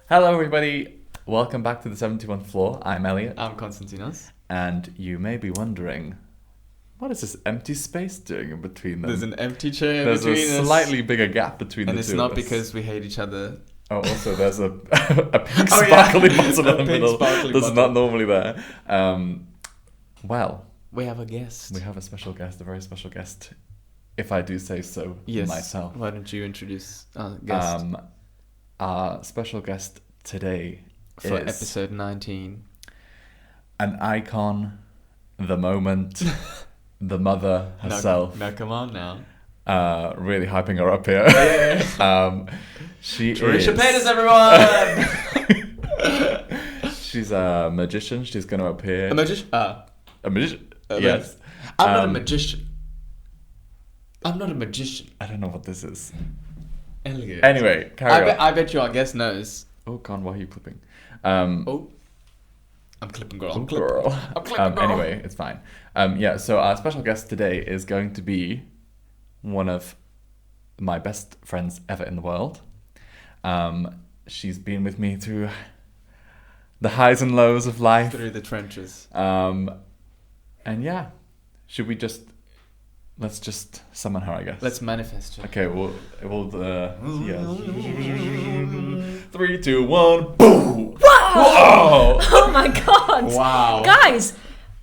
Hello, everybody. Welcome back to the 71st floor. I'm Elliot. I'm Konstantinos. And you may be wondering, what is this empty space doing in between them? There's an empty chair There's between us. There's a slightly bigger gap between the two. And it's not of us. because we hate each other. Oh, also, there's a pink sparkly bottle in the middle that's not normally there. Well, we have a guest. We have a special guest, a very special guest, if I do say so myself. Why don't you introduce our guest? Our special guest today for is episode 19. An icon, the moment, the mother herself. No, come on now. Really hyping her up here. She Trisha is... Paytas, everyone! She's a magician. She's going to appear. A magician? A magician. Yes. I'm not a magician. I'm not a magician. I don't know what this is. Elliot. Anyway, carry on. I bet you our guest knows. Oh, God, why are you clipping? I'm clipping, girl. I'm clipping. Anyway, it's fine. So our special guest today is going to be one of my best friends ever in the world. She's been with me through the highs and lows of life. Through the trenches. And yeah, let's just summon her, I guess. Let's manifest her. Okay, we'll 3, 2, 1, boom! Wow! Oh my god! Wow. Guys,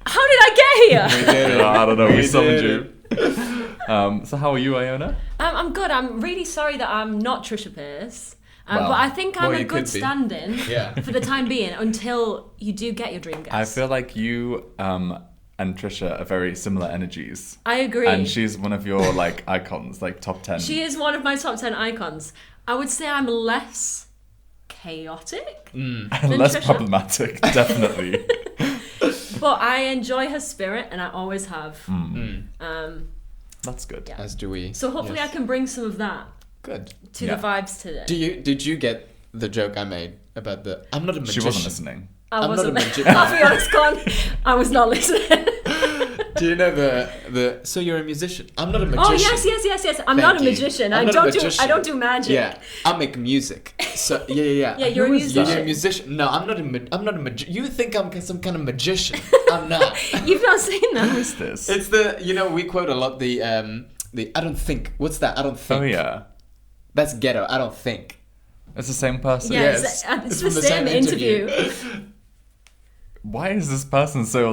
how did I get here? We did it. I don't know, we summoned did you. So how are you, Iona? I'm good. I'm really sorry that I'm not Trisha Paytas. Well, but I think I'm a you good could be. stand-in Yeah. for the time being until you do get your dream guest. I feel like you and Trisha are very similar energies. I agree. And she's one of your icons, top 10. She is one of my top 10 icons. I would say I'm less chaotic than Less Trisha. problematic, definitely. But I enjoy her spirit, and I always have. That's good. Yeah. As do we. So hopefully I can bring some of that Good. to the vibes today. Did you get the joke I made about the I'm not a magician? She wasn't listening. I I'm not a wasn't. magician. I'll be honest, Con. I was not listening. Do you know the so you're a musician? I'm not a magician. Oh yes. I'm not a you. magician. I'm I not a magician. don't do magic. Yeah, I make music. So yeah. Yeah, you're a musician. You're a musician. No, I'm not a magician. You think I'm some kind of magician? I'm not. You've not seen that. Who is this? It's we quote a lot the I don't think. What's that? I don't think. Oh yeah. That's ghetto. I don't think. It's the same person. Yeah, Yes. it's From the same interview. Why is this person so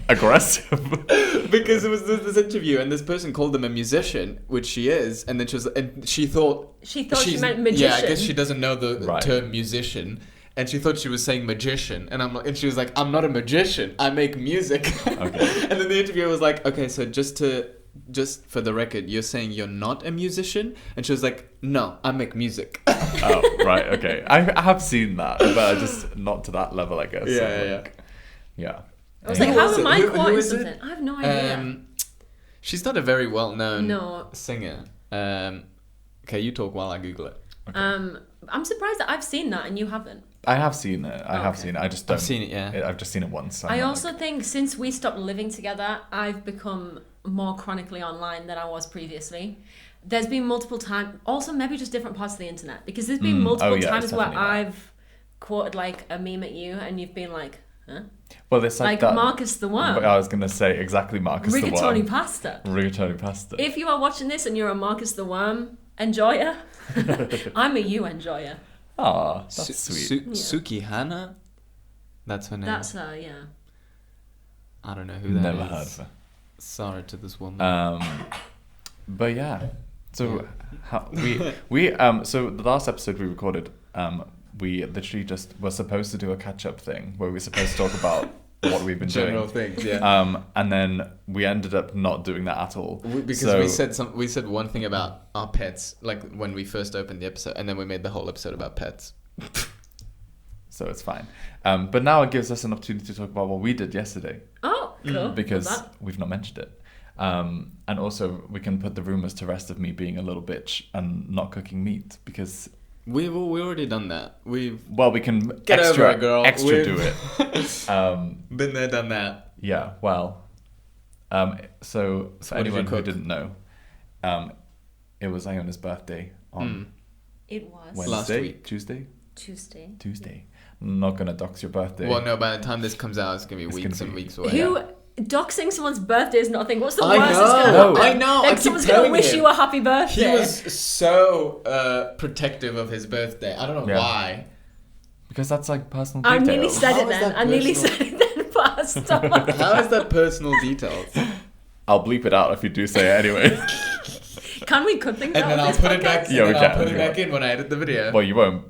aggressive? Because it was this interview, and this person called them a musician, which she is, and then she thought She she's- meant magician. Yeah, I guess she doesn't know the Right. term musician, and she thought she was saying magician, and she was like, I'm not a magician, I make music. Okay. And then the interviewer was like, okay, so just for the record, you're saying you're not a musician? And she was like, no, I make music. Oh, right, okay. I have seen that, but just not to that level, I guess. Yeah. Yeah. I was Who like, how was am it? I Who quoting is it? something? I have no idea. She's not a very well-known No. singer. Okay, you talk while I Google it. I'm surprised that I've seen that and you haven't. I have seen it. I just don't. I've seen it, yeah. I've just seen it once. So I I'm not also think since we stopped living together, I've become more chronically online than I was previously. There's been multiple times, also maybe just different parts of the internet, because there's been multiple yeah, times it's where definitely that. I've quoted a meme at you and you've been like, huh? Well, it's Like that. Marcus the Worm. I was going to say exactly Marcus the Worm. Rigatoni pasta. Rigatoni pasta. If you are watching this and you're a Marcus the Worm enjoyer, I'm a you enjoyer. Aw, that's sweet. Yeah. Sukihana? That's her name. That's yeah. I don't know who that is. Never heard of her. Sorry to this woman. But yeah. So so the last episode we recorded, we literally just were supposed to do a catch-up thing where we were supposed to talk about what we've been General doing. things, yeah. And then we ended up not doing that at all. Because we said one thing about our pets, when we first opened the episode, and then we made the whole episode about pets. So it's fine. But now it gives us an opportunity to talk about what we did yesterday. Oh, cool. Because Love that. we've not mentioned it. And also we can put the rumours to rest of me being a little bitch and not cooking meat because we already done that. we can Get extra over it, girl. do it. Been there, done that. Yeah, well, so for what did you anyone who cook? didn't know, it was Iona's birthday on It was. Wednesday, Last week. Tuesday. Tuesday. I'm not gonna dox your birthday. Well, no, by the time this comes out, it's going to be weeks and weeks away. Who doxing someone's birthday is nothing. What's the I worst know. that's going to happen? I know. Like I keep someone's going to telling wish him. you a happy birthday. He was so protective of his birthday. I don't know Yeah. why. Because that's like personal I details. nearly said How it is then. that I nearly personal? said it then, but I stopped. How is that personal details? I'll bleep it out if you do say it anyway. Can we cut things And out then of I'll this put it back. podcast? Yeah, we and then I'll can, put it we back can. in when I edit the video. Well, you won't.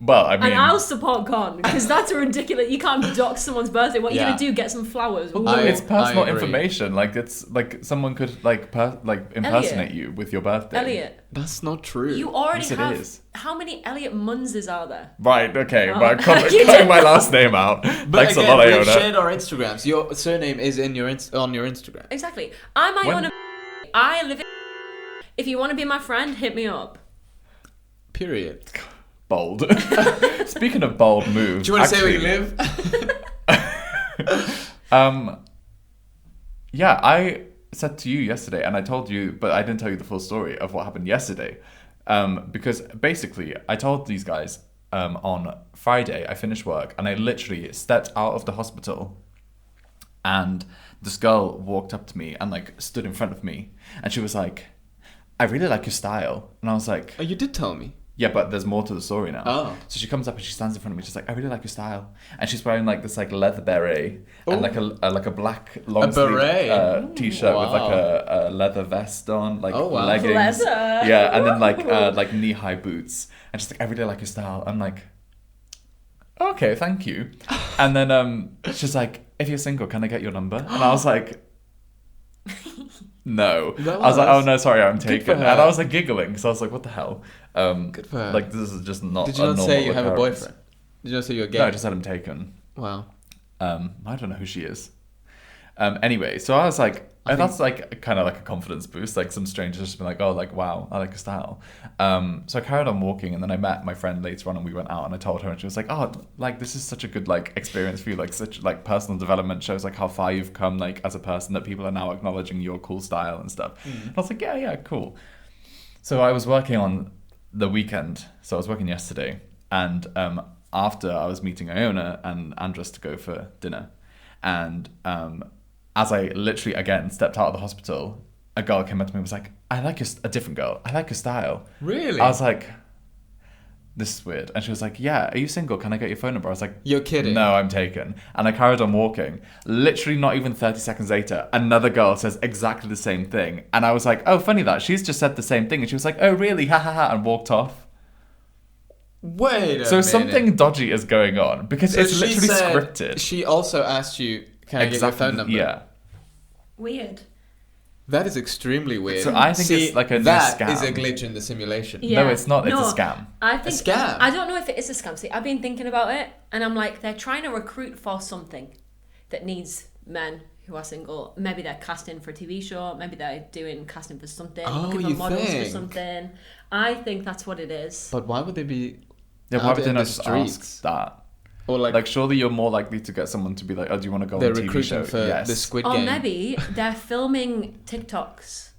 Well, I mean, And I'll support Con, because that's ridiculous. You can't dox someone's birthday. What are you Yeah. going to do? Get some flowers? it's personal I agree. information. Like it's like someone could like impersonate you with your birthday. Elliot, That's not true. you already Yes, it have... is. How many Elliot Munzes are there? Right. Okay. Oh. But You cutting did. my last name out. But Thanks again, a lot, we've Iona. shared our Instagrams. Your surname is in your on your Instagram. Exactly. I'm Iona. I live in... If you want to be my friend, hit me up. Period. Bold. Speaking of bold moves, Do you want to say where you actually- live? Yeah, I said to you yesterday, and I told you, but I didn't tell you the full story of what happened yesterday. Because basically, I told these guys on Friday, I finished work, and I literally stepped out of the hospital, and this girl walked up to me and like stood in front of me, and she was like, "I really like your style," and I was like, Oh, you did tell me. "Yeah, but there's more to the story now." Oh. So she comes up and she stands in front of me. She's like, "I really like your style," and she's wearing like this like leather beret and like a black long beret? t-shirt with like Wow. a leather vest on, like Oh, wow. leggings. Leather. Yeah, and then like knee-high boots. And she's like, "I really like your style." I'm like, "Okay, thank you." And then she's like, "If you're single, can I get your number?" And I was like, "No." That I was like, "Oh was- no, sorry, I'm Good taken." for her. And I was like giggling because I was like, "What the hell?" Good for her. Like this is just not. Did you a not normal say you have a occurrence. boyfriend? Did you not say you're gay? No, I just said I'm taken. Wow. I don't know who she is. Anyway, so I was like, that's like kind of like a confidence boost. Like some stranger just been like, "Oh, like wow, I like your style." So I carried on walking, and then I met my friend later on, and we went out, and I told her, and she was like, "Oh, like this is such a good like experience for you. Like such like personal development shows like how far you've come like as a person, that people are now acknowledging your cool style and stuff." And I was like, "Yeah, cool." So I was working on the weekend. So I was working yesterday, and after I was meeting Iona and Andres to go for dinner, and as I literally again stepped out of the hospital, a girl came up to me and was like, "I like a different girl. I like your style." Really? I was like, "This is weird." And she was like, "Yeah, are you single? Can I get your phone number?" I was like, You're kidding. "No, I'm taken." And I carried on walking. Literally not even 30 seconds later, another girl says exactly the same thing. And I was like, "Oh, funny that. She's just said the same thing." And she was like, "Oh, really? Ha ha ha," and walked off. Wait a So minute. something dodgy is going on because So it's she literally said- scripted. She also asked you, "Can I get your phone number?" Yeah. Weird. That is extremely weird. So I think it's like a new that scam. is a glitch in the simulation. Yeah. No, it's not. It's No, a scam. I think scam? I don't know if it is a scam. See, I've been thinking about it, and I'm like, they're trying to recruit for something that needs men who are single. Maybe they're casting for a TV show. Maybe they're doing casting for something. Oh, looking for you models think? for something. I think that's what it is. But why would they be Yeah, why out would they in not the just streets? ask that? Or Like, surely you're more likely to get someone to be like, "Oh, do you want to go on they're a TV show?" recruiting for Yes. the Squid Or Game? maybe they're filming TikToks.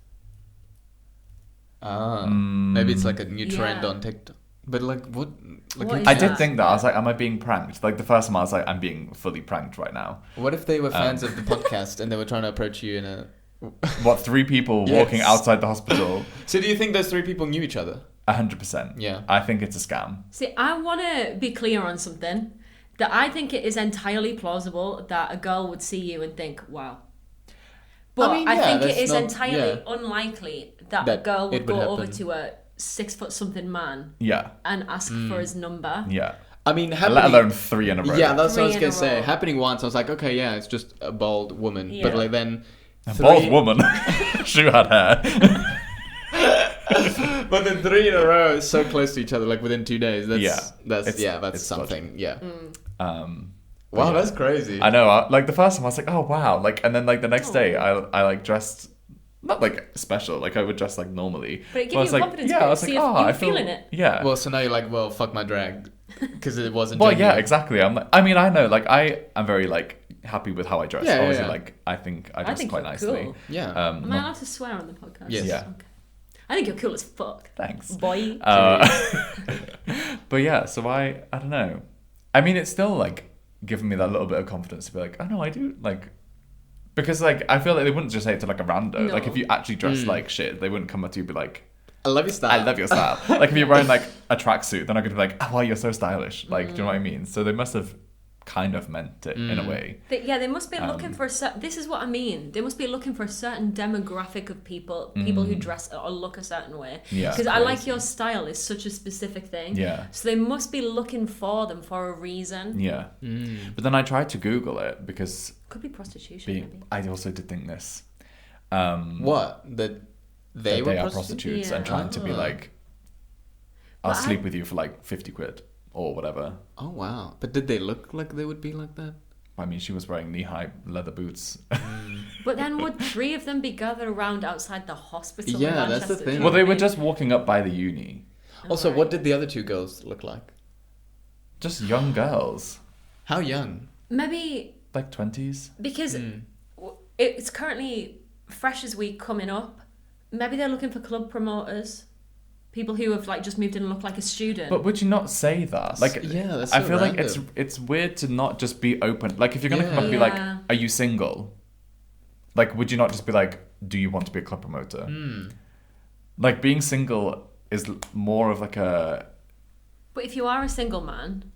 Maybe it's like a new trend Yeah. on TikTok. But like, what? Like, What is I that? did think that. I was like, "Am I being pranked?" Like the first time, I was like, "I'm being fully pranked right now." what if they were fans of the podcast and they were trying to approach you in a? What, 3 people Yes. walking outside the hospital? So do you think those 3 people knew each other? 100%. Yeah. I think it's a scam. See, I want to be clear on something. That I think it is entirely plausible that a girl would see you and think, "Wow." But I mean, I yeah, think it that's is not- entirely yeah. unlikely that a That girl it would would go over happen. to a 6-foot-something man Yeah. and ask for his number. Yeah. I mean, Let alone 3 in a row. Yeah, that's what I was 3 in gonna a say. row. Happening once, I was like, okay, yeah, it's just a bald woman. Yeah. But like then, A 3 bald woman. She had hair. But then 3 in a row is so close to each other, like within 2 days. That's Yeah. that's It's something. Yeah. Mm. Wow, Yeah. that's crazy. I know. Like the first time, I was like, "Oh wow!" Like, and then like the next day, I like dressed not like special. Like I would dress like normally. But it gives I was you a like, confidence yeah, I was boost. like, See if "Oh, you were I feel feeling it." Yeah. Well, so now you're like, well, fuck my drag, because it wasn't. Well, yeah, genuine. exactly. I'm like, I mean, I know. Like, I am very like happy with how I dress. Yeah, yeah, Obviously, yeah. like I think I dress think quite you're nicely. cool. Yeah. Am I not- allowed to swear on the podcast? Yes. Yeah. Okay. I think you're cool as fuck. Thanks. Boy. But yeah, so I don't know. I mean, it's still like giving me that little bit of confidence to be like, oh no, I do like, because like I feel like they wouldn't just say it to like a rando. No. Like if you actually dress like shit, they wouldn't come up to you and be like, I love your style. I love your style. Like if you're wearing like a tracksuit, they're not gonna be like, oh wow, you're so stylish. Like, do you know what I mean? So they must have kind of meant it in a way. They must be looking for a certain... This is what I mean. They must be looking for a certain demographic of people who dress or look a certain way. Yeah, because I like your style is such a specific thing. Yeah. So they must be looking for them for a reason. Yeah. But then I tried to Google it because Could be prostitution, maybe. I also did think this. What? That they were are prostitutes? prostitutes and trying to be like, I'll sleep with you for like 50 quid or whatever. Oh, wow. But did they look like they would be like that? I mean, she was wearing knee-high leather boots. But then would 3 of them be gathered around outside the hospital in Yeah, Manchester? that's the thing. Well, they were just walking up by the uni. Also, Alright. what did the other 2 girls look like? Just young girls. How young? Maybe Like 20s. because it's currently Freshers Week coming up. Maybe they're looking for club promoters. People who have like just moved in and look like a student. But would you not say that? Like, Yeah, that's I so feel like random. it's weird to not just be open. Like, if you're gonna come up and be like, Yeah. "Are you single?" Like, would you not just be like, "Do you want to be a club promoter?" Like, being single is more of like a. But if you are a single man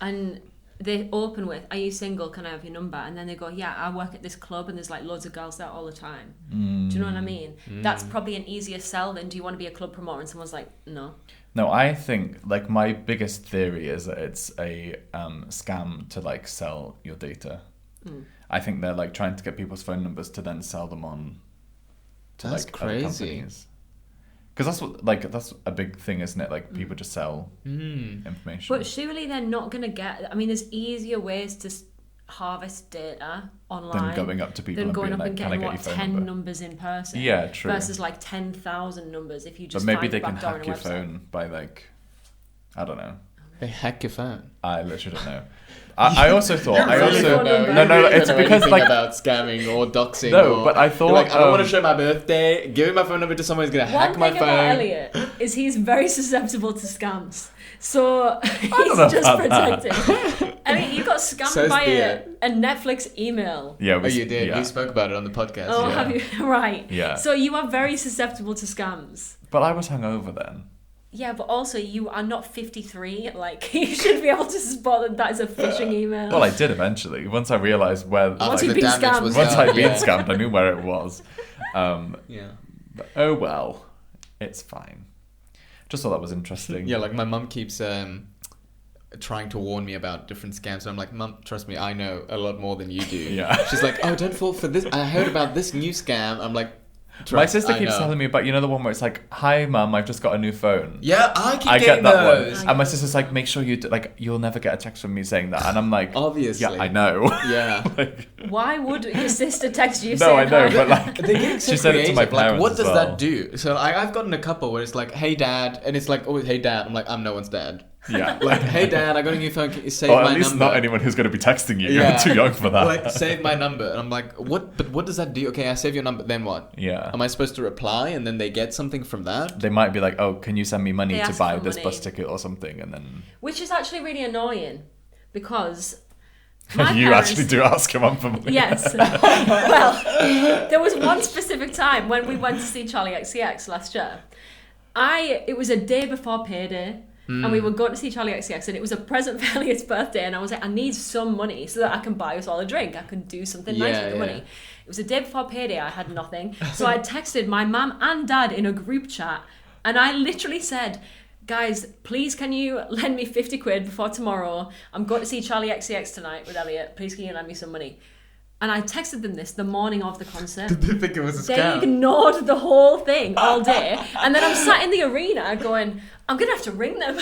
and they open with, "Are you single? Can I have your number?" And then they go, "Yeah, I work at this club and there's like loads of girls there all the time." Do you know what I mean? That's probably an easier sell than, "Do you want to be a club promoter?" And someone's like, "No." No, I think like my biggest theory is that it's a scam to like sell your data. I think they're like trying to get people's phone numbers to then sell them on to That's like other crazy. companies. Because that's a big thing, isn't it? Like people just sell information. But surely they're not going to get... I mean, there's easier ways to harvest data online Than going up to people than and going being up like, and "Can I getting, get what, your phone 10 number?" numbers in person. Yeah, true. Versus like 10,000 numbers if you But just maybe find they a can backdoor hack on a your website. phone by like, I don't know. They hack your phone. I literally don't know. I also thought. I really also don't know. no. It's don't know because anything like about scamming or doxing. No, or, but I thought, you're like, I don't want to um, show my birthday. Giving my phone number to someone who's gonna hack One my thing phone. about Elliot is he's very susceptible to scams. So he's know just about that. protected. I mean, you got scammed So's by Thea. a Netflix email. yeah, Oh, you did. Yeah. We spoke about it on the podcast. Oh, yeah. have you? Right. Yeah. So you are very susceptible to scams. But I was hungover then. Yeah, but also you are not 53. Like, you should be able to spot that that is a phishing email. Well, I did eventually. Once I realised where. Once After you'd the been damage scammed. was Once done, I'd been yeah. scammed, I knew where it was. Yeah. But, oh well, it's fine. Just thought that was interesting. Yeah, like my mum keeps trying to warn me about different scams. I'm like, Mum, trust me, I know a lot more than you do. Yeah. She's like, oh, don't fall for this. I heard about this new scam. I'm like, My sister I keeps know. telling me about, you know, the one where it's like, "Hi, Mum, I've just got a new phone." Yeah, I keep I getting get that those. one, and my sister's like, "Make sure you like, you'll never get a text from me saying that." And I'm like, Obviously. "Yeah, I know." Yeah. Like, Why would your sister text you no, saying I know, hi? but like, They get so she said it to my creative. Like, parents what as does well. that do? So I've gotten a couple where it's like, hey, Dad, and it's like, always, hey, Dad. I'm like, I'm no one's dad. Yeah, Like, hey, Dad, I got a new phone. Can you save or my at least number? not anyone who's going to be texting you. Yeah. You're too young for that. Like, save my number. And I'm like, what? But what does that do? Okay, I save your number. Then what? Yeah. Am I supposed to reply and then they get something from that? They might be like, "Oh, can you send me money They to ask buy for this money. bus ticket or something?" And then Which is actually really annoying because my you parents, actually do ask your mum for money. Yes. Well, there was one specific time when we went to see Charlie XCX last year. It was a day before payday. And we were going to see Charlie XCX, and it was a present for Elliot's birthday. And I was like, I need some money so that I can buy us all a drink. I can do something nice Yeah, with the yeah. money. It was a day before payday. I had nothing, so I texted my mum and dad in a group chat, and I literally said, "Guys, please can you lend me 50 quid before tomorrow? I'm going to see Charlie XCX tonight with Elliot. Please can you lend me some money?" And I texted them this the morning of the concert. Did they think it was a They scam? ignored the whole thing all day. And then I'm sat in the arena going, I'm going to have to ring them.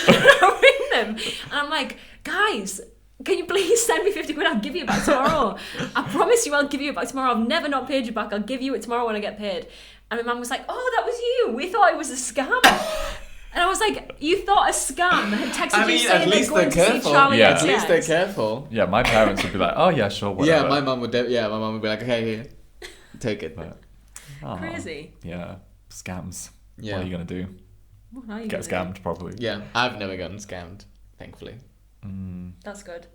And I'm like, guys, can you please send me 50 quid? I'll give you it back tomorrow. I promise you I'll give you it back tomorrow. I've never not paid you back. I'll give you it tomorrow when I get paid. And my mum was like, oh, that was you. We thought it was a scam. And I was like, you thought a scam had texted you saying at least they're they're going to see careful. Charlie Yeah. At XCX. least they're careful. Yeah, my parents would be like, "Oh yeah, sure, whatever." Yeah, my mum would. My mum would be like, okay, here, take it. But, oh, Crazy. Yeah, scams. Yeah. What are you gonna do? What are you Get gonna scammed, probably. Yeah, I've never gotten scammed, thankfully. do? That's good.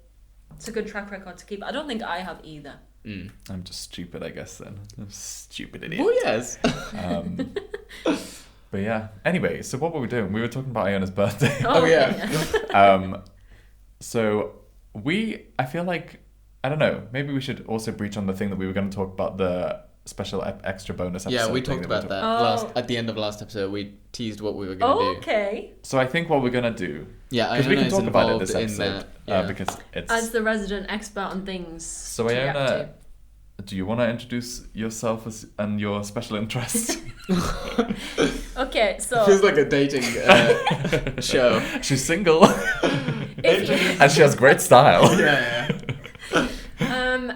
It's a good track record to keep. I don't think I have either. I'm just stupid, I guess. Then I'm a stupid idiot. Oh yes. But yeah. Anyway, so what were we doing? We were talking about Iona's birthday. Oh, yeah. So I feel like, I don't know, maybe we should also breach on the thing that we were going to talk about, the special extra bonus episode. Yeah, we thing talked about that at the end of last episode. We teased what we were going to do. Okay. So I think what we're going to do, Yeah, because we can Iona is talk about it involved this in episode, that. because it's... As the resident expert on things. So to react Iona, do you want to introduce yourself and your special interest? to. Okay, so Feels like a dating show. She's single. if you, And she has great style. Yeah.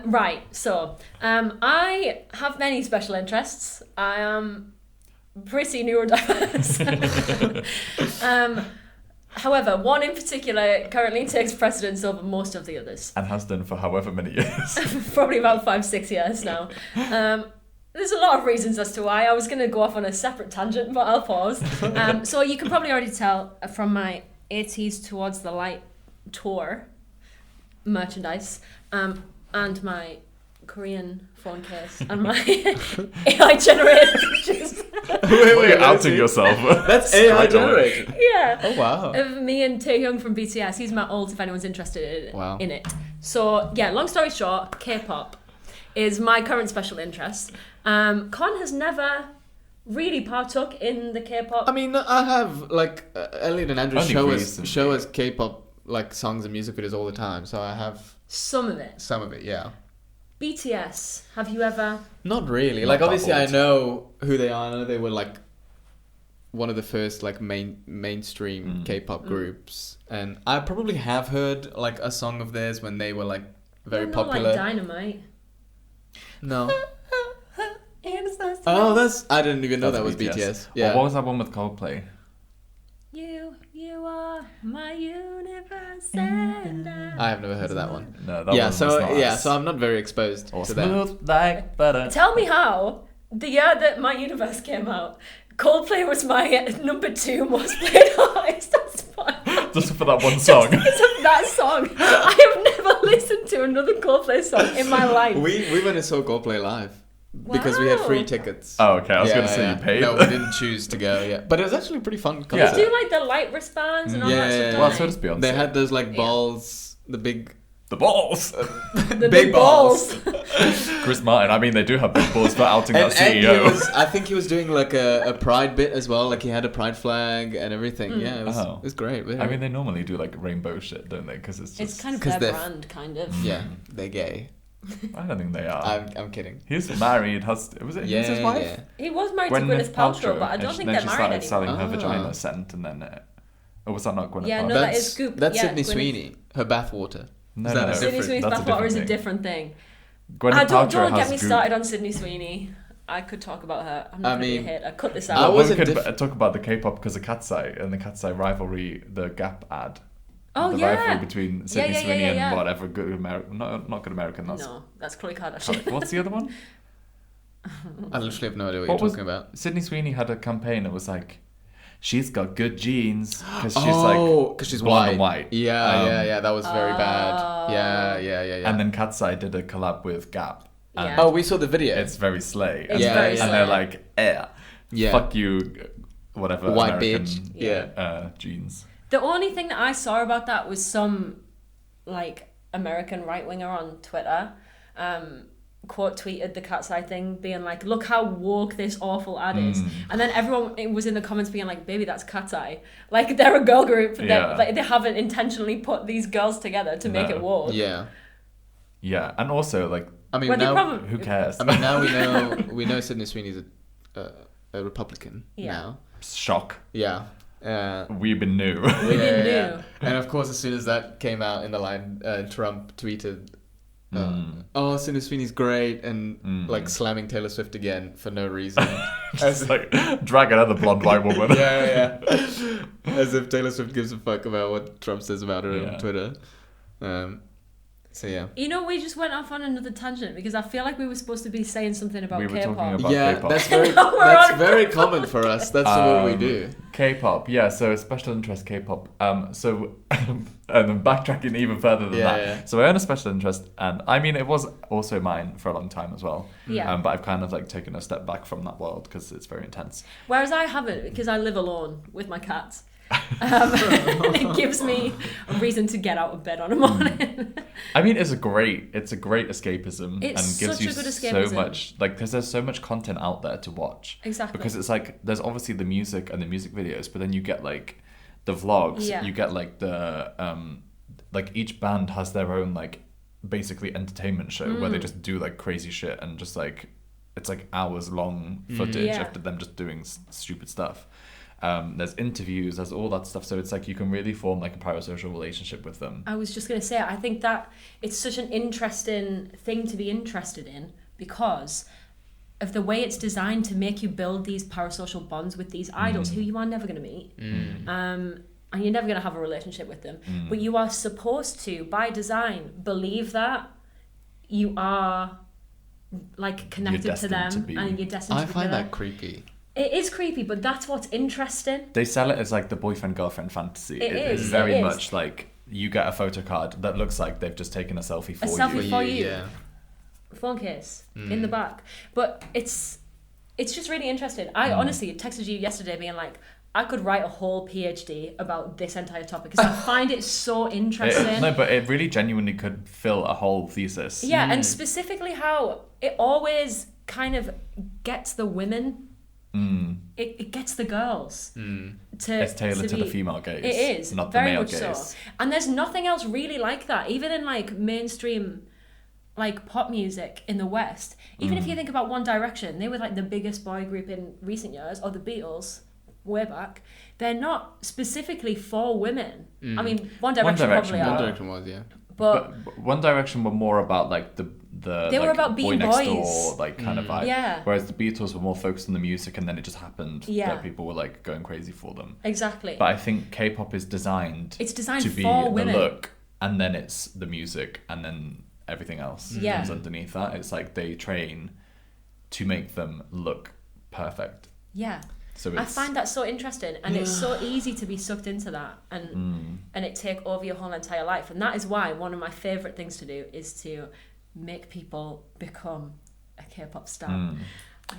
right, so I have many special interests. I am pretty neurodiverse. However, one in particular currently takes precedence over most of the others. And has done for however many years. Probably about 5-6 years now. There's a lot of reasons as to why. I was going to go off on a separate tangent, but I'll pause. So you can probably already tell from my 80s Towards the Light tour merchandise, and my Korean phone case, and my AI generated pictures. Wait, you're outing yourself. That's Straight AI away. generated. Yeah. Oh wow. Of me and Taehyung from BTS. He's my alt if anyone's interested Wow. in it. So yeah, long story short, K-pop is my current special interest. Con has never really partook in the K-pop. I mean, I have like Elliot and Andrew Only show us K-pop like songs and music videos all the time, so I have Some of it. some of it. Yeah. BTS, have you ever? Not really. Not Like that obviously, I old. know who they are. I know they were like one of the first like mainstream K-pop groups, and I probably have heard like a song of theirs when they were like very Not popular. like Dynamite. No. Oh, that's I didn't even know That's that was BTS. Or Yeah. what was that one with Coldplay? You are my universe and I have never heard of that one. No, that Yeah. one So was not yeah. as- So I'm not very exposed Or to that. smooth like butter. Tell me how, the year that My Universe came out, Coldplay was my number 2 most played artist on Spotify. Just for that one song. Because of that song. I have never listened to another Coldplay song in my life. We went and saw Coldplay live because we had free Wow. tickets. Oh, okay. I was going to say you paid. No, we didn't choose to go. Yeah, but it was actually a pretty fun concert. Yeah. They do like the light wristbands and all that Yeah. stuff. Well, don't so they? does Beyonce. They had those like balls, the big The balls. The big balls. Chris Martin. I mean, they do have big balls for outing And, that and he CEO. was, I think he was doing like a pride bit as well. Like he had a pride flag and everything. Yeah, it was great. I mean, they normally do like rainbow shit, don't they? Because it's just... It's kind of 'Cause their they're- brand, kind of. yeah, they're gay. I don't think they are. I'm kidding. He's married. Was it his wife? Yeah. He was married to Gwyneth Paltrow, but I don't think then they're she married started anymore. selling her Ah. vagina scent, and then... or was that not Gwyneth Yeah, Paltrow? no, that is Scoop. That's Yeah, Sydney Gwyneth- Sweeney. Her bathwater. No, Is that no, a no. Sydney different- Sweeney's that's a bathwater is a thing. different thing. Gwyneth Don't Paltrow get has me Goop. started on Sydney Sweeney. I could talk about her. I'm not I going to be a mean, hater. Cut this I out. Well, we wasn't could talk about the K-pop because of Cat's Eye and the Cat's Eye rivalry, the Gap ad. Oh, the yeah. rivalry between Sydney yeah, Sweeney yeah. and whatever good American, not good American. That's No, that's Khloe Kardashian. what's the other one? I literally have no idea what What you're was- talking about. Sydney Sweeney had a campaign that was like, she's got good genes because she's because she's blonde white. and white. Yeah. That was very bad. Yeah. And then Cat's Eye did a collab with Gap. And Yeah. Oh, we saw the video. it's very slay. It's Yeah, very yeah. And they're slay. like, Yeah. fuck you, whatever White American bitch. Yeah. genes. The only thing that I saw about that was some like American right winger on Twitter quote tweeted the Cat's Eye thing, being like, "Look how woke this awful ad is," and then everyone was in the comments being like, "Baby, that's Cat's Eye." Like they're a girl group. Yeah. Like they haven't intentionally put these girls together to make No. it woke. Yeah. Yeah, and also like, I mean, Well, they now, probably- who cares? I mean, now we know Sydney Sweeney's a Republican Yeah. now. Shock. Yeah. We've been new. We didn't know. And of course, as soon as that came out in the line, Trump tweeted, "Oh, Sydney Sweeney's great," and like slamming Taylor Swift again for no reason. Just like drag another blonde white woman. yeah. As if Taylor Swift gives a fuck about what Trump says about her Yeah. on Twitter. So yeah. We just went off on another tangent because I feel like we were supposed to be saying something about We were K-pop. talking about Yeah, K-pop. that's very No, we're that's on- very common for us. That's what we do. K-pop, yeah. So special interest K-pop. So and then backtracking even further than that. Yeah. So I own a special interest, and I mean it was also mine for a long time as well. Yeah. But I've kind of like taken a step back from that world because it's very intense. Whereas I haven't, because I live alone with my cats. And it gives me a reason to get out of bed on a morning. I mean, it's a great escapism, It's and gives such you a good so escapism. much, like, because there's so much content out there to watch. Exactly. Because it's like there's obviously the music and the music videos, but then you get like the vlogs. Yeah. You get like the like each band has their own like basically entertainment show where they just do like crazy shit and just like it's like hours long footage Yeah. of them just doing stupid stuff. There's interviews, there's all that stuff, so it's like you can really form like a parasocial relationship with them. I was just going to say, I think that it's such an interesting thing to be interested in because of the way it's designed to make you build these parasocial bonds with these idols who you are never going to meet. And you're never going to have a relationship with them. But you are supposed to, by design, believe that you are like connected to them destined to be. and you're destined I to be find together. that creepy. It is creepy, but that's what's interesting. They sell it as like the boyfriend-girlfriend fantasy. It It's is, very it is. much like you get a photo card that looks like they've just taken a selfie for selfie you. for you. Yeah. Phone case in the back. But it's just really interesting. I honestly texted you yesterday being like, I could write a whole PhD about this entire topic because I find it so interesting. No, but it really genuinely could fill a whole thesis. Yeah, and specifically how it always kind of gets the women. It gets the girls to It's tailored to the be- female gaze. It is not the very male much gaze. so, and there's nothing else really like that. Even in like mainstream, like pop music in the West. Even if you think about One Direction, they were like the biggest boy group in recent years, or the Beatles, way back. They're not specifically for women. I mean, One Direction probably One are, Direction was, yeah. but But One Direction were more about like the They were like, about boy being next boys. door like kind of vibe. Yeah. Whereas the Beatles were more focused on the music, and then it just happened Yeah. that people were like going crazy for them. exactly. But I think K-pop is designed. It's designed to be for the women. look, and then it's the music, and then everything else Yeah. comes underneath that. It's like they train to make them look perfect. Yeah. So I it's, find that so interesting, and it's so easy to be sucked into that and it take over your whole entire life. And that is why one of my favorite things to do is to make people become a K-pop star.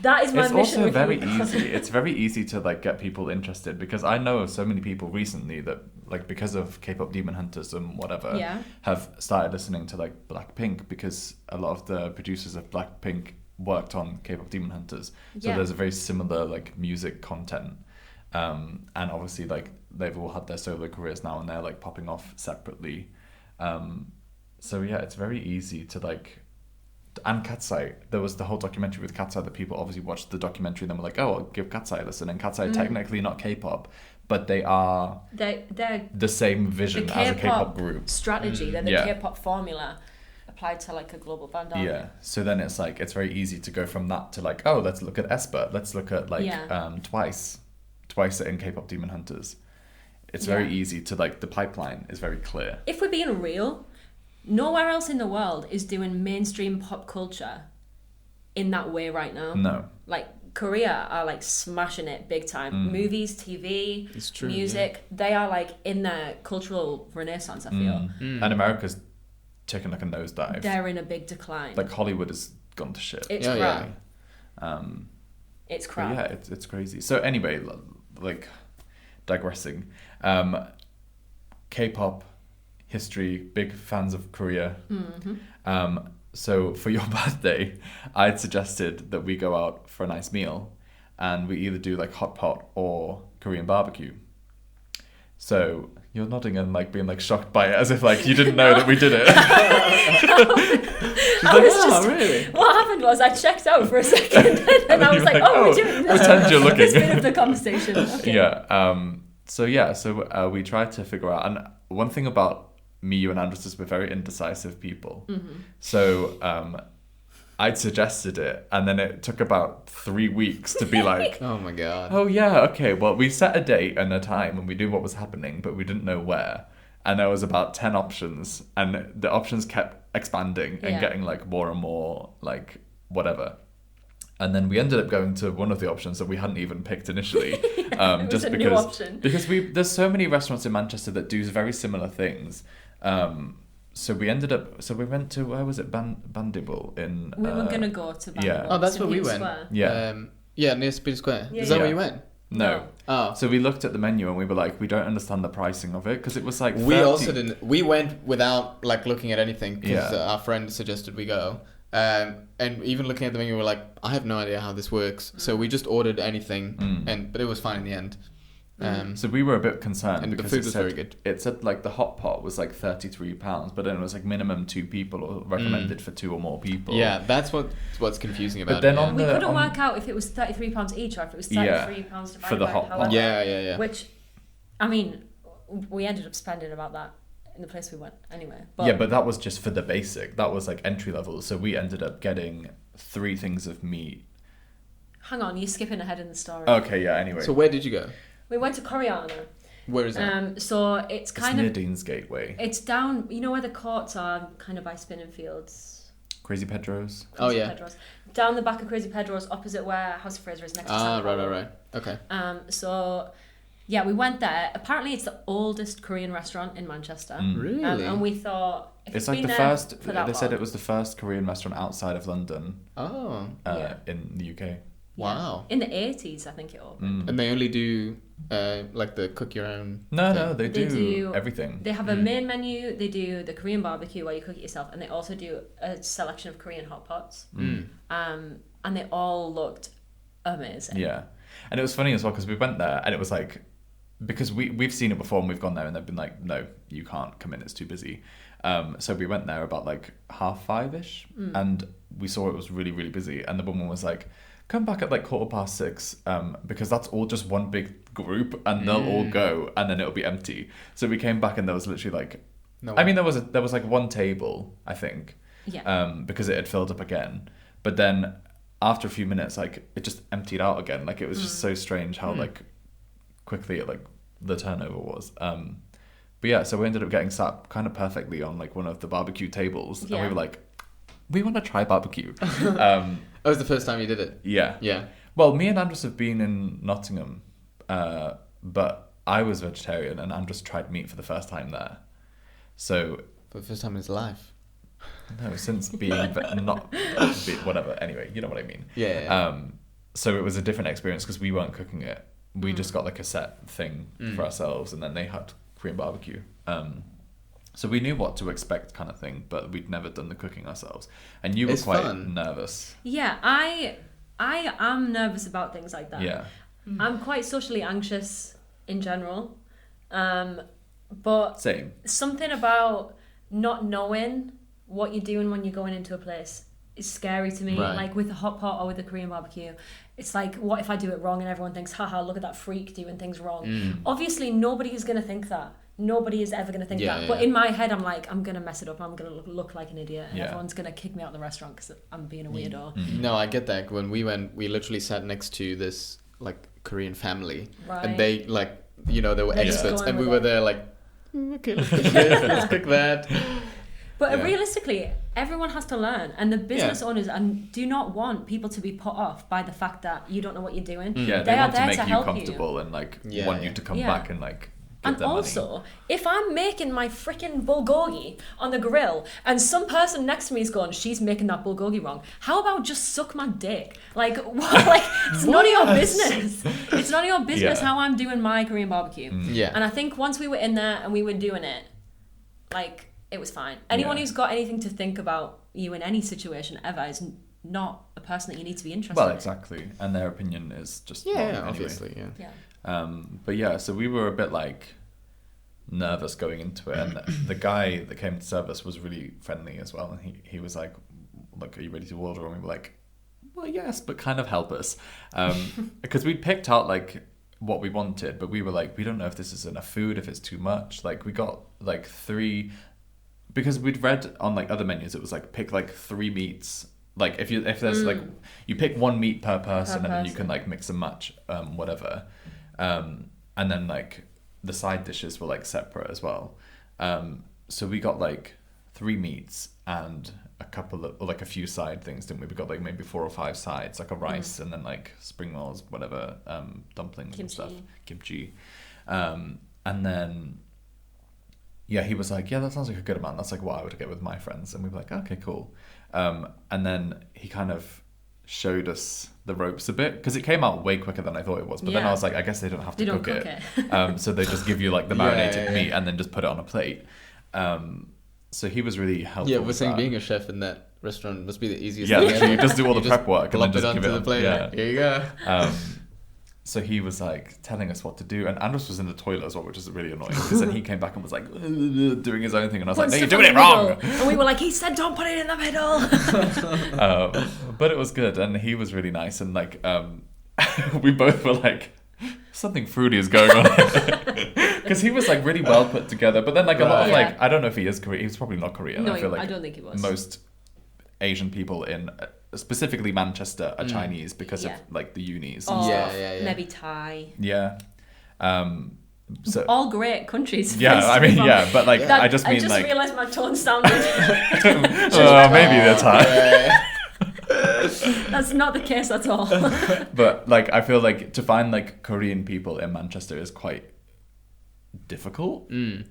That is my it's mission. also with very you. easy. It's very easy to like get people interested, because I know of so many people recently that like because of K-pop Demon Hunters and whatever Yeah. have started listening to like Blackpink, because a lot of the producers of Blackpink worked on K-pop Demon Hunters. So Yeah. there's a very similar like music content. And obviously like they've all had their solo careers now and they're like popping off separately. So yeah, it's very easy to like. And Cat's Eye, there was the whole documentary with Cat's Eye that people obviously watched the documentary and then were like, oh, I'll give Cat's Eye a listen. And Cat's Eye technically not K-pop, but they are They're the same vision the as a K-pop K-pop group. strategy. They're the Yeah. K-pop formula applied to like a global band. aren't Yeah. So then it's like, it's very easy to go from that to like, oh, let's look at Esper. Let's look at like Yeah. Twice in K-pop Demon Hunters. It's very Yeah. easy to like, the pipeline is very clear. they? If we're being real, nowhere else in the world is doing mainstream pop culture in that way right now. No. Like Korea are like smashing it big time. Movies, TV, It's true, music, they are like in their cultural renaissance, I feel. And America's taken like a nosedive. They're in a big decline. Like Hollywood has gone to shit. It's Yeah, crap. yeah. It's But crap. yeah, it's crazy. So anyway, like digressing, K-pop history, big fans of Korea. So for your birthday, I'd suggested that we go out for a nice meal, and we either do like hot pot or Korean barbecue. So you're nodding and like being like shocked by it, as if like you didn't know that we did it. I was just, really? what happened was I checked out for a second and I was like, oh, we're doing this. pretend you're looking. This bit of the conversation. Okay. Yeah. So we tried to figure out, and one thing about me, you, and Andres is we're very indecisive people. So I'd suggested it, and then it took about 3 weeks to be like, Oh my god. oh yeah, okay, well we set a date and a time, and we knew what was happening, but we didn't know where. And there was about 10 options, and the options kept expanding and Yeah. getting like more and more like whatever. And then we ended up going to one of the options that we hadn't even picked initially, It was just a new because option. there's so many restaurants in Manchester that do very similar things. So we went to, where was it, Bandible in. We were gonna go to Bandable. yeah. Oh, that's St. where we Peter's went. Square. Yeah. Yeah, near Speed Square. Yeah, Is that yeah. where you went? No. Oh. So we looked at the menu and we were like, we don't understand the pricing of it because it was like 30... We also didn't. We went without like looking at anything because Yeah. our friend suggested we go. And even looking at the menu, we were like, I have no idea how this works. So we just ordered anything, but it was fine in the end. So we were a bit concerned And the because food it was said, very good. It said like the hot pot was like £33, but then it was like minimum 2 people or recommended for 2 or more people. Yeah, that's what's confusing about then it. on We the- couldn't work out if it was £33 each or if it was £33 divided for the by hot pot. however. Yeah. Which, I mean, we ended up spending about that in the place we went anyway. But that was just for the basic. That was like entry level. So we ended up getting 3 things of meat. Hang on, you're skipping ahead in the story. Okay, yeah. Anyway, So where did you go? We went to Coriana. Where is that? So it's it's kind near of Dean's Gateway. it's down. You know where the courts are, kind of by Spinning Fields. Crazy Pedro's. Oh, Crazy yeah. Pedro's. Down the back of Crazy Pedro's, opposite where House of Fraser is next to Ah, San Paulo. right. Okay. So, yeah, we went there. Apparently, it's the oldest Korean restaurant in Manchester. Really? And we thought if It's you've like been the there first. for that They said long- it was the first Korean restaurant outside of London. Oh. Yeah. In the UK. Wow. In the 80s, I think it opened. And they only do like the cook your own. No, thing. no, they They do do- everything. They have a main menu. They do the Korean barbecue where you cook it yourself, and they also do a selection of Korean hot pots. And they all looked amazing. Yeah, and it was funny as well because we went there and it was like, because we've seen it before and we've gone there and they've been like, no, you can't come in, it's too busy. So we went there about like 5:30ish and we saw it was really, really busy, and the woman was like, come back at like 6:15 because that's all just one big group and they'll all go and then it'll be empty. So we came back and there was literally like, No I mean there was like one table, I think, because it had filled up again, but then after a few minutes like it just emptied out again. Like it was just so strange how like quickly it like the turnover was. But yeah, so we ended up getting sat kind of perfectly on like one of the barbecue tables, and we were like, we want to try barbecue. It was the first time you did it. Yeah. Yeah. Well, me and Andres have been in Nottingham, but I was vegetarian and Andres tried meat for the first time there. So For the first time in his life. no, since being whatever. Anyway, you know what I mean. Yeah. So it was a different experience because we weren't cooking it. We just got like a set thing for ourselves, and then they had Korean barbecue. So we knew what to expect, kind of thing, but we'd never done the cooking ourselves. And you were It's quite fun. nervous. Yeah, I am nervous about things like that. Yeah. I'm quite socially anxious in general. But Same. something about not knowing what you're doing when you're going into a place is scary to me. Right. Like with a hot pot or with a Korean barbecue, it's like, what if I do it wrong and everyone thinks, haha, look at that freak doing things wrong. Obviously, nobody is going to think that. Nobody is ever going to think that. But in my head, I'm like, I'm going to mess it up. I'm going to look like an idiot. And everyone's going to kick me out of the restaurant because I'm being a weirdo. No, I get that. When we went, we literally sat next to this like Korean family, Right. and they like, you know, they were They're just experts, going and we with were it. there like, okay, let's cook this, let's cook that. But Yeah. realistically, everyone has to learn, and the business owners do not want people to be put off by the fact that you don't know what you're doing. Yeah, They they are want to there make to you help comfortable and like want you to come Yeah. back and like give And them money. also, if I'm making my freaking bulgogi on the grill and some person next to me is going, she's making that bulgogi wrong, how about just suck my dick? Like, what? Like, it's none of your business. It's none of your business Yeah. how I'm doing my Korean barbecue. Yeah. And I think once we were in there and we were doing it, like, it was fine. Anyone Yeah. who's got anything to think about you in any situation ever is not a person that you need to be interested Well, in. exactly, and their opinion is just wrong Yeah, anyway. obviously, yeah. Yeah. But yeah, so we were a bit like nervous going into it, and the guy that came to serve us was really friendly as well, and he was like, "Look, are you ready to order?" And we were like, "Well, yes, but kind of help us," because we'd picked out like what we wanted, but we were like, we don't know if this is enough food, if it's too much. Like we got like 3, because we'd read on like other menus, it was like pick like 3 meats. Like if there's like, you pick 1 meat per person, and then you can like mix and match whatever, and then like the side dishes were like separate as well. So we got like 3 meats, and a couple of, or like a few side things, didn't we? We got like maybe 4 or 5 sides, like a rice and then like spring rolls, whatever, dumplings and stuff, kimchi. And then, yeah, he was like, yeah, that sounds like a good amount. That's like what I would get with my friends. And we were like, okay, cool. And then he kind of showed us the ropes a bit, because it came out way quicker than I thought it was. But then I was like, I guess they don't have to cook it. So they just give you like the marinated meat and then just put it on a plate. So he was really helpful. Yeah, we're saying being a chef in that restaurant must be the easiest thing. Yeah, thing. literally, you just do all the prep work and then just give it the plate. Yeah. Here you go. So he was like telling us what to do, and Andros was in the toilet as well, which is really annoying, because then he came back and was like doing his own thing, and I was like, no, you're doing it wrong. And we were like, he said don't put it in the middle. But it was good, and he was really nice, and like we both were like, something fruity is going on because he was like really well put together, but then like a lot of like, I don't know if he is Korean. He was probably not Korean. No, I feel like I don't think he was. Most Asian people in specifically Manchester are Chinese because of like the unis and stuff. Maybe Thai. Yeah. So all great countries. Yeah, I mean, yeah, but like I just realised my tone sounded. Maybe they're Thai. That's not the case at all. But like I feel like to find like Korean people in Manchester is quite difficult. You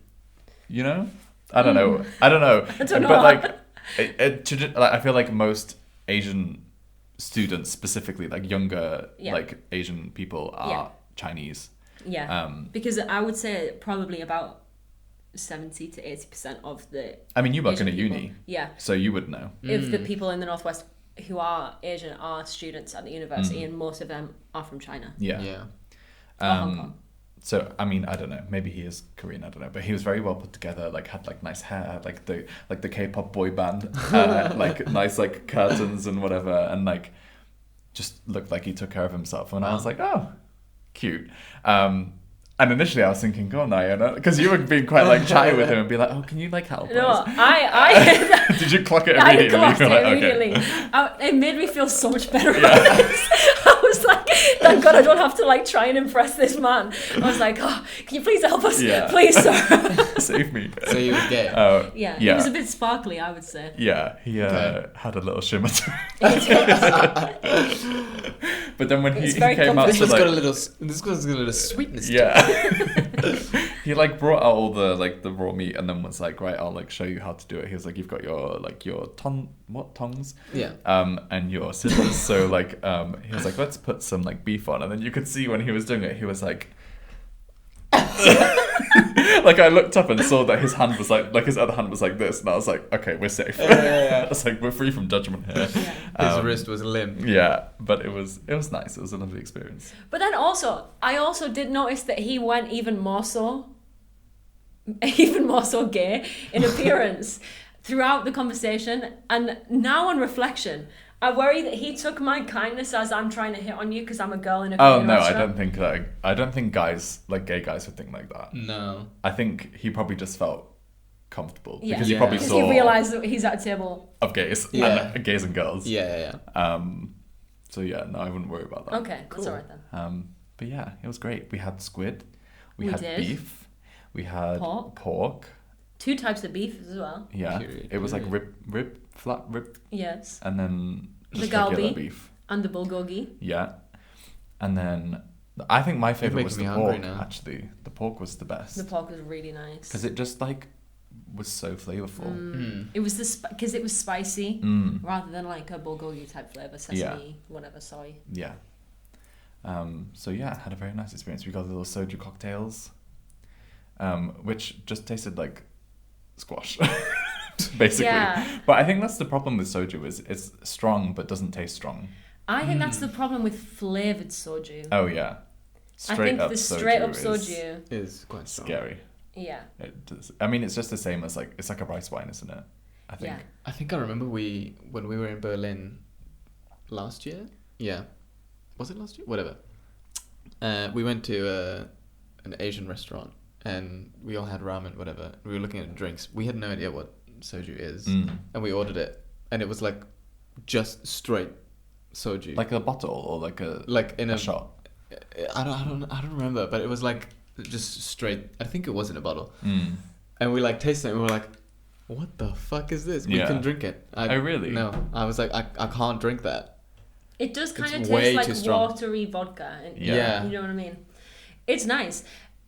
know? I don't know. But like I feel like most Asian students, specifically like younger like Asian people, are Chinese. Yeah. Because I would say probably about 70 to 80% of the I mean, you work Asian in a people, uni. Yeah. So you would know. If the people in the Northwest who are Asian are students at the university, and most of them are from China. Yeah. Yeah. Or Hong Kong. So I mean, I don't know. Maybe he is Korean. I don't know. But he was very well put together. Like had like nice hair, like the K-pop boy band, like nice like curtains and whatever, and like just looked like he took care of himself. And I was like, oh, cute. And initially I was thinking, go on, Iona, because you were being quite like chatty with him and be like, oh, can you like help us? I Did you clock it immediately? I clocked it like, immediately. Okay. It made me feel so much better about this. I was like, thank God I don't have to like try and impress this man. I was like, oh, can you please help us? Yeah. Please, sir. Save me. So he was gay. Yeah, he was a bit sparkly, I would say. Yeah, he had a little shimmer to him. But then when he came out, this one's got a little sweetness to it. He like brought out all the like the raw meat and then was like, right, I'll like show you how to do it. He was like, you've got your tongs? Yeah. And your scissors. So like he was like, let's put some like beef on, and then you could see when he was doing it, he was like like I looked up and saw that his hand was like his other hand was like this, and I was like, okay, we're safe. I was like, we're free from judgment here. His wrist was limp. Yeah, but it was nice. It was a lovely experience. But then I also did notice that he went even more so gay in appearance throughout the conversation. And now on reflection, I worry that he took my kindness as I'm trying to hit on you because I'm a girl in a Korean restaurant. I don't think guys, like gay guys, would think like that. No. I think he probably just felt comfortable Yeah. because he probably saw he realised that he's at a table of gays and gays and girls. Yeah. So yeah, no, I wouldn't worry about that. Okay, cool. That's all right then. But yeah, it was great. We had squid, we had did. beef, we had pork. 2 types of beef as well. Yeah, it was like flat rib. Yes. And then just the galbi regular beef. and the bulgogi. Yeah, and then I think my favorite was the pork. Now. Actually, the pork was the best. The pork was really nice because it just like was so flavorful. It was because it was spicy rather than like a bulgogi type flavor, sesame, whatever, soy. Yeah. So yeah, I had a very nice experience. We got little soju cocktails, which just tasted like squash. Basically. Yeah. But I think that's the problem with soju is it's strong but doesn't taste strong. I think that's the problem with flavoured soju. Oh yeah. Straight up soju is quite strong. Scary. Yeah. It does. I mean, it's just the same as like, it's like a rice wine, isn't it? I think. Yeah. I think I remember when we were in Berlin last year. Yeah. Was it last year? Whatever. We went to an Asian restaurant and we all had ramen, whatever. We were looking at drinks. We had no idea what soju is, and we ordered it, and it was like just straight soju, like a bottle or like in a shot. I don't remember, but it was like just straight. I think it was in a bottle, and we like tasted it, and we were like, what the fuck is this? We Yeah. can drink it. Oh, really? No, I was like, I can't drink that. It does kind of It's way taste too like strong. watery vodka. Yeah. You know what I mean? It's nice.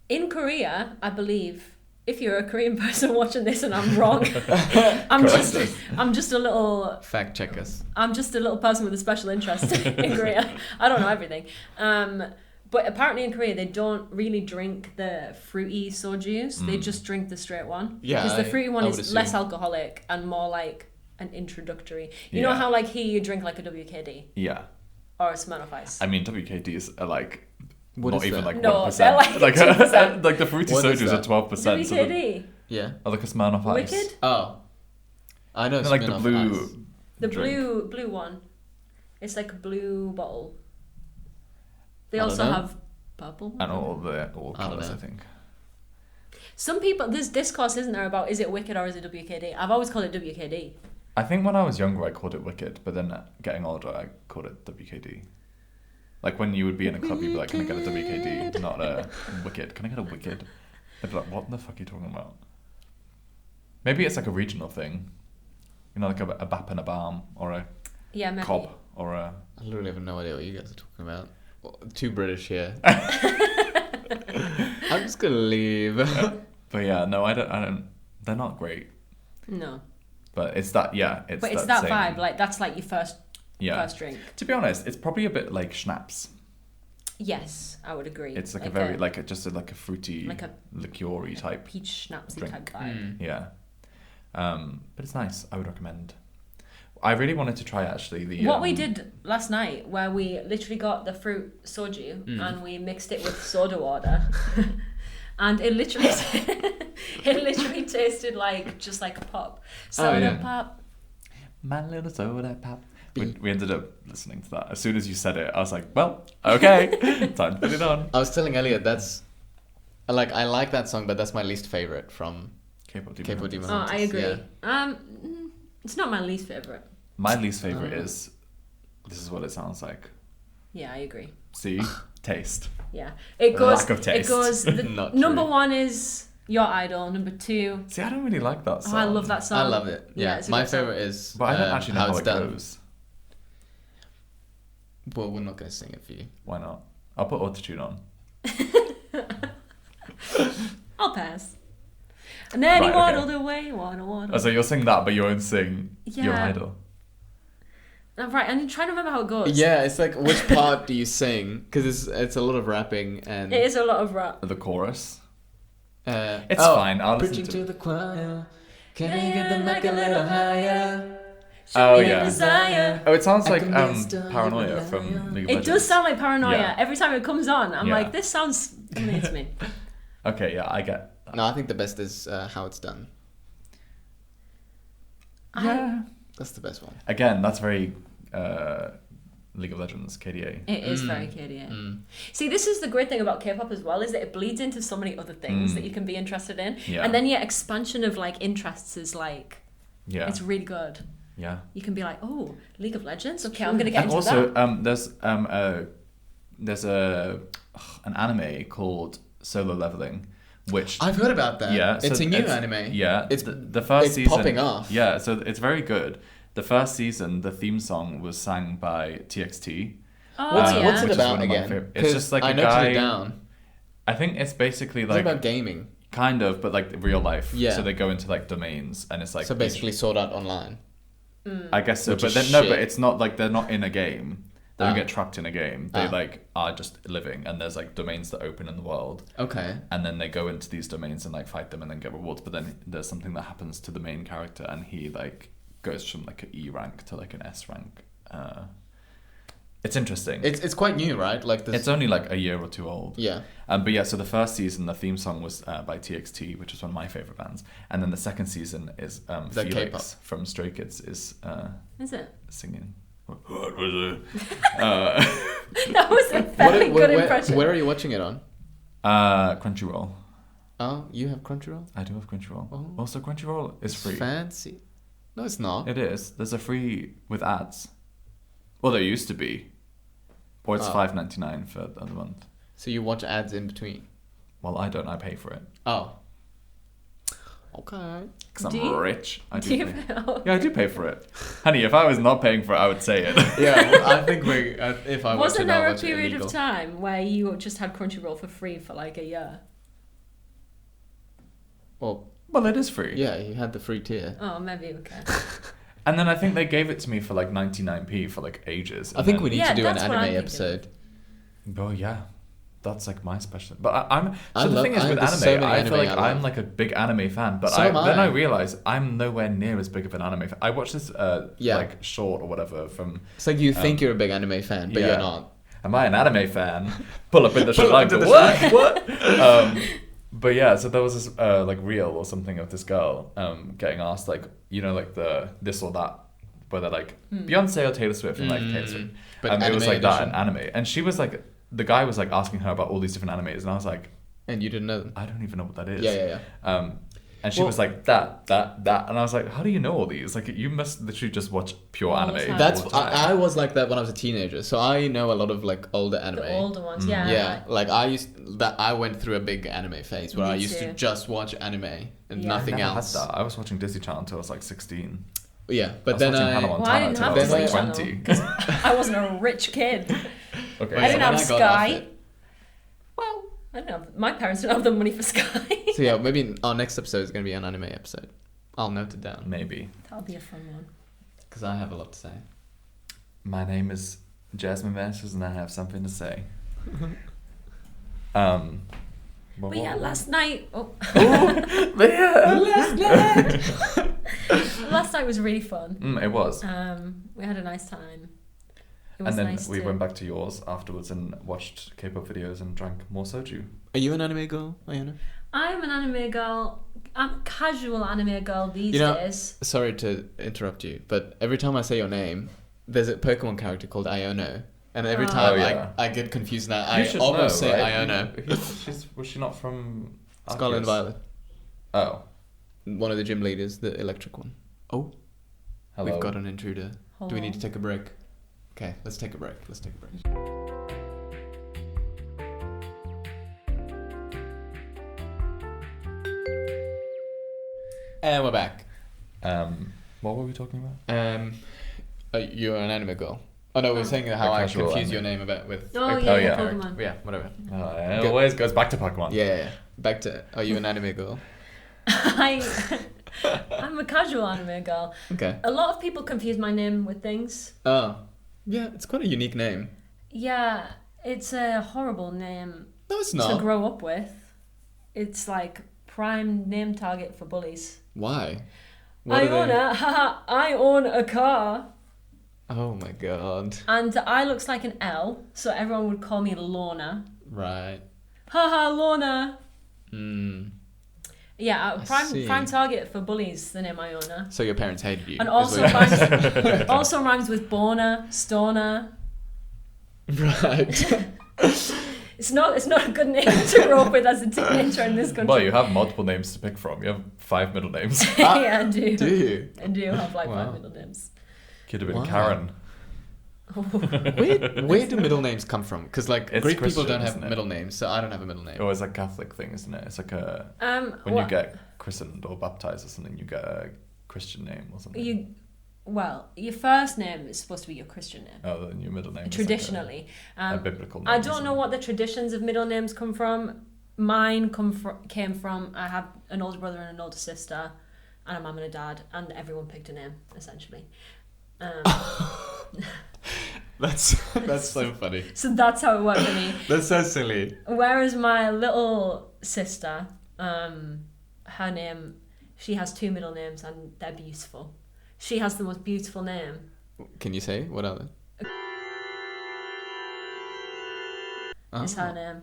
In Korea, I believe, if you're a Korean person watching this and I'm wrong, I'm just a little Fact check us. I'm just a little person with a special interest in Korea. I don't know everything. But apparently in Korea, they don't really drink the fruity soju. They just drink the straight one. Yeah, Because the fruity one I would is less assume. alcoholic and more like an introductory. You know how like here you drink like a WKD Yeah. or a Smirnoff Ice? I mean, WKDs are like What not is even that? like No, 1%. they're like 2%. like the fruity What is sojus are that? 12%. So WKD? Yeah. are like a Smirnoff Ice. Wicked? Oh. I know. They're like the Smirnoff blue. Ice. The drink. blue one. It's like a blue bottle. They I don't also know. have purple. And all I don't colours, know. I think. Some people, there's discourse, isn't there, about is it Wicked or is it WKD? I've always called it WKD. I think when I was younger, I called it Wicked, but then getting older, I called it WKD. Like when you would be in a club, you'd be like, "Can I get a WKD, not a Wicked? Can I get a Wicked?" They'd be like, "What the fuck are you talking about?" Maybe it's like a regional thing, you know, like a Bap and a Balm or a Yeah, maybe. Cobb or a. I literally have no idea what you guys are talking about. Well, too British here. I'm just gonna leave. But yeah, no, I don't. They're not great, No. but it's that. Yeah, it's. But it's that same, vibe, like that's like your first Yeah. drink. To be honest, it's probably a bit like schnapps. Yes, I would agree. It's like a very like a fruity, like a liqueur-y type. peach schnapsy drink. type vibe. Yeah. But it's nice. I would recommend. I really wanted to try actually the. What we did last night, where we literally got the fruit soju and we mixed it with soda water, and it literally tasted like just like a pop. Soda pop. My little soda pop. We ended up listening to that. As soon as you said it, I was like, well, okay, time to put it on. I was telling Elliot that's like I like that song, but that's my least favorite from K-pop Demon K-pop Hunters. Demon Oh, Hunters. I agree. Yeah. It's not my least favorite. My least favorite is. This is what it sounds like. Yeah, I agree. See, taste. Yeah, it goes. Lack of taste. It goes. The Not number true. one is Your Idol. Number two. See, I don't really like that song. Oh, I love that song. I love it. Yeah, it's a my good song. favorite is. But I don't actually know how it's it done. goes. Well, we're not gonna sing it for you. Why not? I'll put autotune on. I'll pass. And then he Right, waddled okay. away, waddle. Oh, so you'll sing that, but you won't sing Your Yeah. Idol. Right, I'm trying to remember how it goes. Yeah, it's like which part do you sing? Because it's a lot of rapping and. It is a lot of rap. The chorus. It's It's fine. I'll listen Preaching to to it. the choir. Can I get the mic a little higher? Oh, Show me yeah. desire. Oh, it sounds I like can be a star, Paranoia yeah. from League of It Legends. does sound like Paranoia. Yeah. Every time it comes on, I'm Yeah. like, this sounds familiar to me. Okay, yeah, I get that. No, I think the best is How It's Done. Yeah. That's the best one. Again, that's very League of Legends, KDA. It is very KDA. See, this is the great thing about K-pop as well, is that it bleeds into so many other things that you can be interested in. Yeah. And then your expansion of like interests is like, Yeah. it's really good. Yeah. You can be like, oh, League of Legends? Okay, I'm going to get And into also, that. there's an anime called Solo Leveling, which I've heard about that. yeah, It's so a new anime. Yeah, It's the first it's season popping off. Yeah, so it's very good. The first season, the theme song was sang by TXT. Oh, What's yeah. what's Which it is about one of my again? favorite- it's 'Cause just like I a noted guy- it down. I think it's basically It's like about gaming. kind of, but like real life. Yeah. So they go into like domains, and it's like So basically, Sword Art Online. I guess so, Which but is then no, shit. but it's not like they're not in a game. They don't Ah. get trapped in a game. They Ah. like are just living, and there's like domains that open in the world, Okay. and then they go into these domains and like fight them and then get rewards. But then there's something that happens to the main character, and he like goes from like an E rank to like an S rank. It's interesting. It's quite new, right? Like this. It's only like a year or two old. Yeah. But yeah, so the first season, the theme song was by TXT, which is one of my favorite bands, and then the second season is that Felix K-pop? from Stray Kids is Is it? singing. What was it? That was a very good impression. Where are you watching it on? Crunchyroll. Oh, you have Crunchyroll? I do have Crunchyroll. Oh. Also, Crunchyroll is free. Fancy. No, it's not. It is. There's a free with ads. Well, there used to be. Or it's Oh. $5.99 for the month. So you watch ads in between. Well, I don't. I pay for it. Oh. Okay. Because Do I'm you- rich. I Do do you pay. feel? Yeah, I do pay for it. Honey, if I was not paying for it, I would say it. Yeah, well, I think if I watch Wasn't it, I'll there a watch it period illegal. of time where you just had Crunchyroll for free for like a year? Well, Well, it is free. yeah, you had the free tier. Oh, maybe okay. And then I think they gave it to me for like 99p for like ages. I think and we then- need to do an that's what I'm anime thinking. episode. Oh yeah, that's like my special. But I'm. I So the love- thing is with there's anime, so many I feel anime like I I'm love. like a big anime fan. But So am then I. I realize I'm nowhere near as big of an anime fan. I watched this Yeah. like short or whatever from. It's like you think you're a big anime fan, but yeah. you're not. Am I an anime fan? Pull up in the Sri Pull up Lanka. into the What? What? But yeah, so there was this like reel or something of this girl getting asked like like the this or that, whether like Beyonce or Taylor Swift and like Taylor Swift. But It was anime like that in edition. anime, and she was like the guy was like asking her about all these different animes, and I was like, And you didn't know them. I don't even know what that is. Yeah. And she Well- was like that, and I was like, how do you know all these? Like, you must literally just watch pure All the anime. time. That's all the time. I was like that when I was a teenager, so I know a lot of like older anime. The older ones, yeah. Yeah, like I went through a big anime phase where Me I used too. to just watch anime and Yeah. nothing I never else. had that. I was watching Disney Channel until I was like 16. Yeah, I but was then watching I Hannah Well, I Montana didn't until have I was Disney like Channel 20. because I wasn't a rich kid. Okay. I didn't when have got off Sky. it- Well, I don't have. My parents didn't have the money for Sky. So yeah, maybe our next episode is gonna be an anime episode. I'll note it down Maybe. That'll be a fun one. because I have a lot to say. My name is Jasmine Masters, and I have something to say. But yeah, last night. Oh, last last night was really fun. It was. We had a nice time. It And was then nice we to- went back to yours afterwards and watched K-pop videos and drank more soju. Are you an anime girl, Iona? I'm an anime girl. I'm a casual anime girl these You know- days. Sorry to interrupt you, but every time I say your name, there's a Pokemon character called Iona, and every Oh. time Oh, yeah. I get confused now. You I should almost know, say right? Iona. Was she not from Scarlet and Arceus? Violet, Oh, one of the gym leaders, the electric one. Oh, hello. we've got an intruder. Hold Do we need to on. take a break? Okay, let's take a break. And we're back. What were we talking about? You're an anime girl. Oh no, we were saying how A I casual confuse anime. your name about with. Oh, a yeah, yeah, Pokemon. Yeah, whatever. It Go- always goes back to Pokemon. Yeah. Back to. Are you an anime girl? I'm a casual anime girl. Okay. A lot of people confuse my name with things. Oh, yeah. It's quite a unique name. Yeah, it's a horrible name No, it's to not. grow up with. It's like prime name target for bullies. Why? I are they- I own a car. Oh my god. And I looks like an L, so everyone would call me Lorna. Right. Haha, Lorna. Hmm. Yeah, see. prime target for bullies, the name Iona. So your parents hated you. And is also what- rhymes, also rhymes with Bona, Stoner. Right. It's not a good name to grow up with as a teenager in this country. Well, you have multiple names to pick from. You have 5 middle names. Yeah, I do. Do you? I do have like Wow. 5 middle names. Could have been Wow. Karen. Where do middle names come from? Because like It's Greek people Christian, don't have isn't it? middle names, so I don't have a middle name. Oh, it's a Catholic thing, isn't it? It's like a when Well, you get christened or baptized or something, you get a Christian name or something. your first name is supposed to be your Christian name. Oh, then your middle name. Traditionally. is like a biblical name. I don't isn't know it? what the traditions of middle names come from. Mine came from, I have an older brother and an older sister, and a mum and a dad, and everyone picked a name, essentially. That's so funny. So that's how it worked for me. That's so silly. Whereas my little sister, her name, she has 2 middle names, and they're beautiful. She has the most beautiful name. Can you say what are they? Is her name.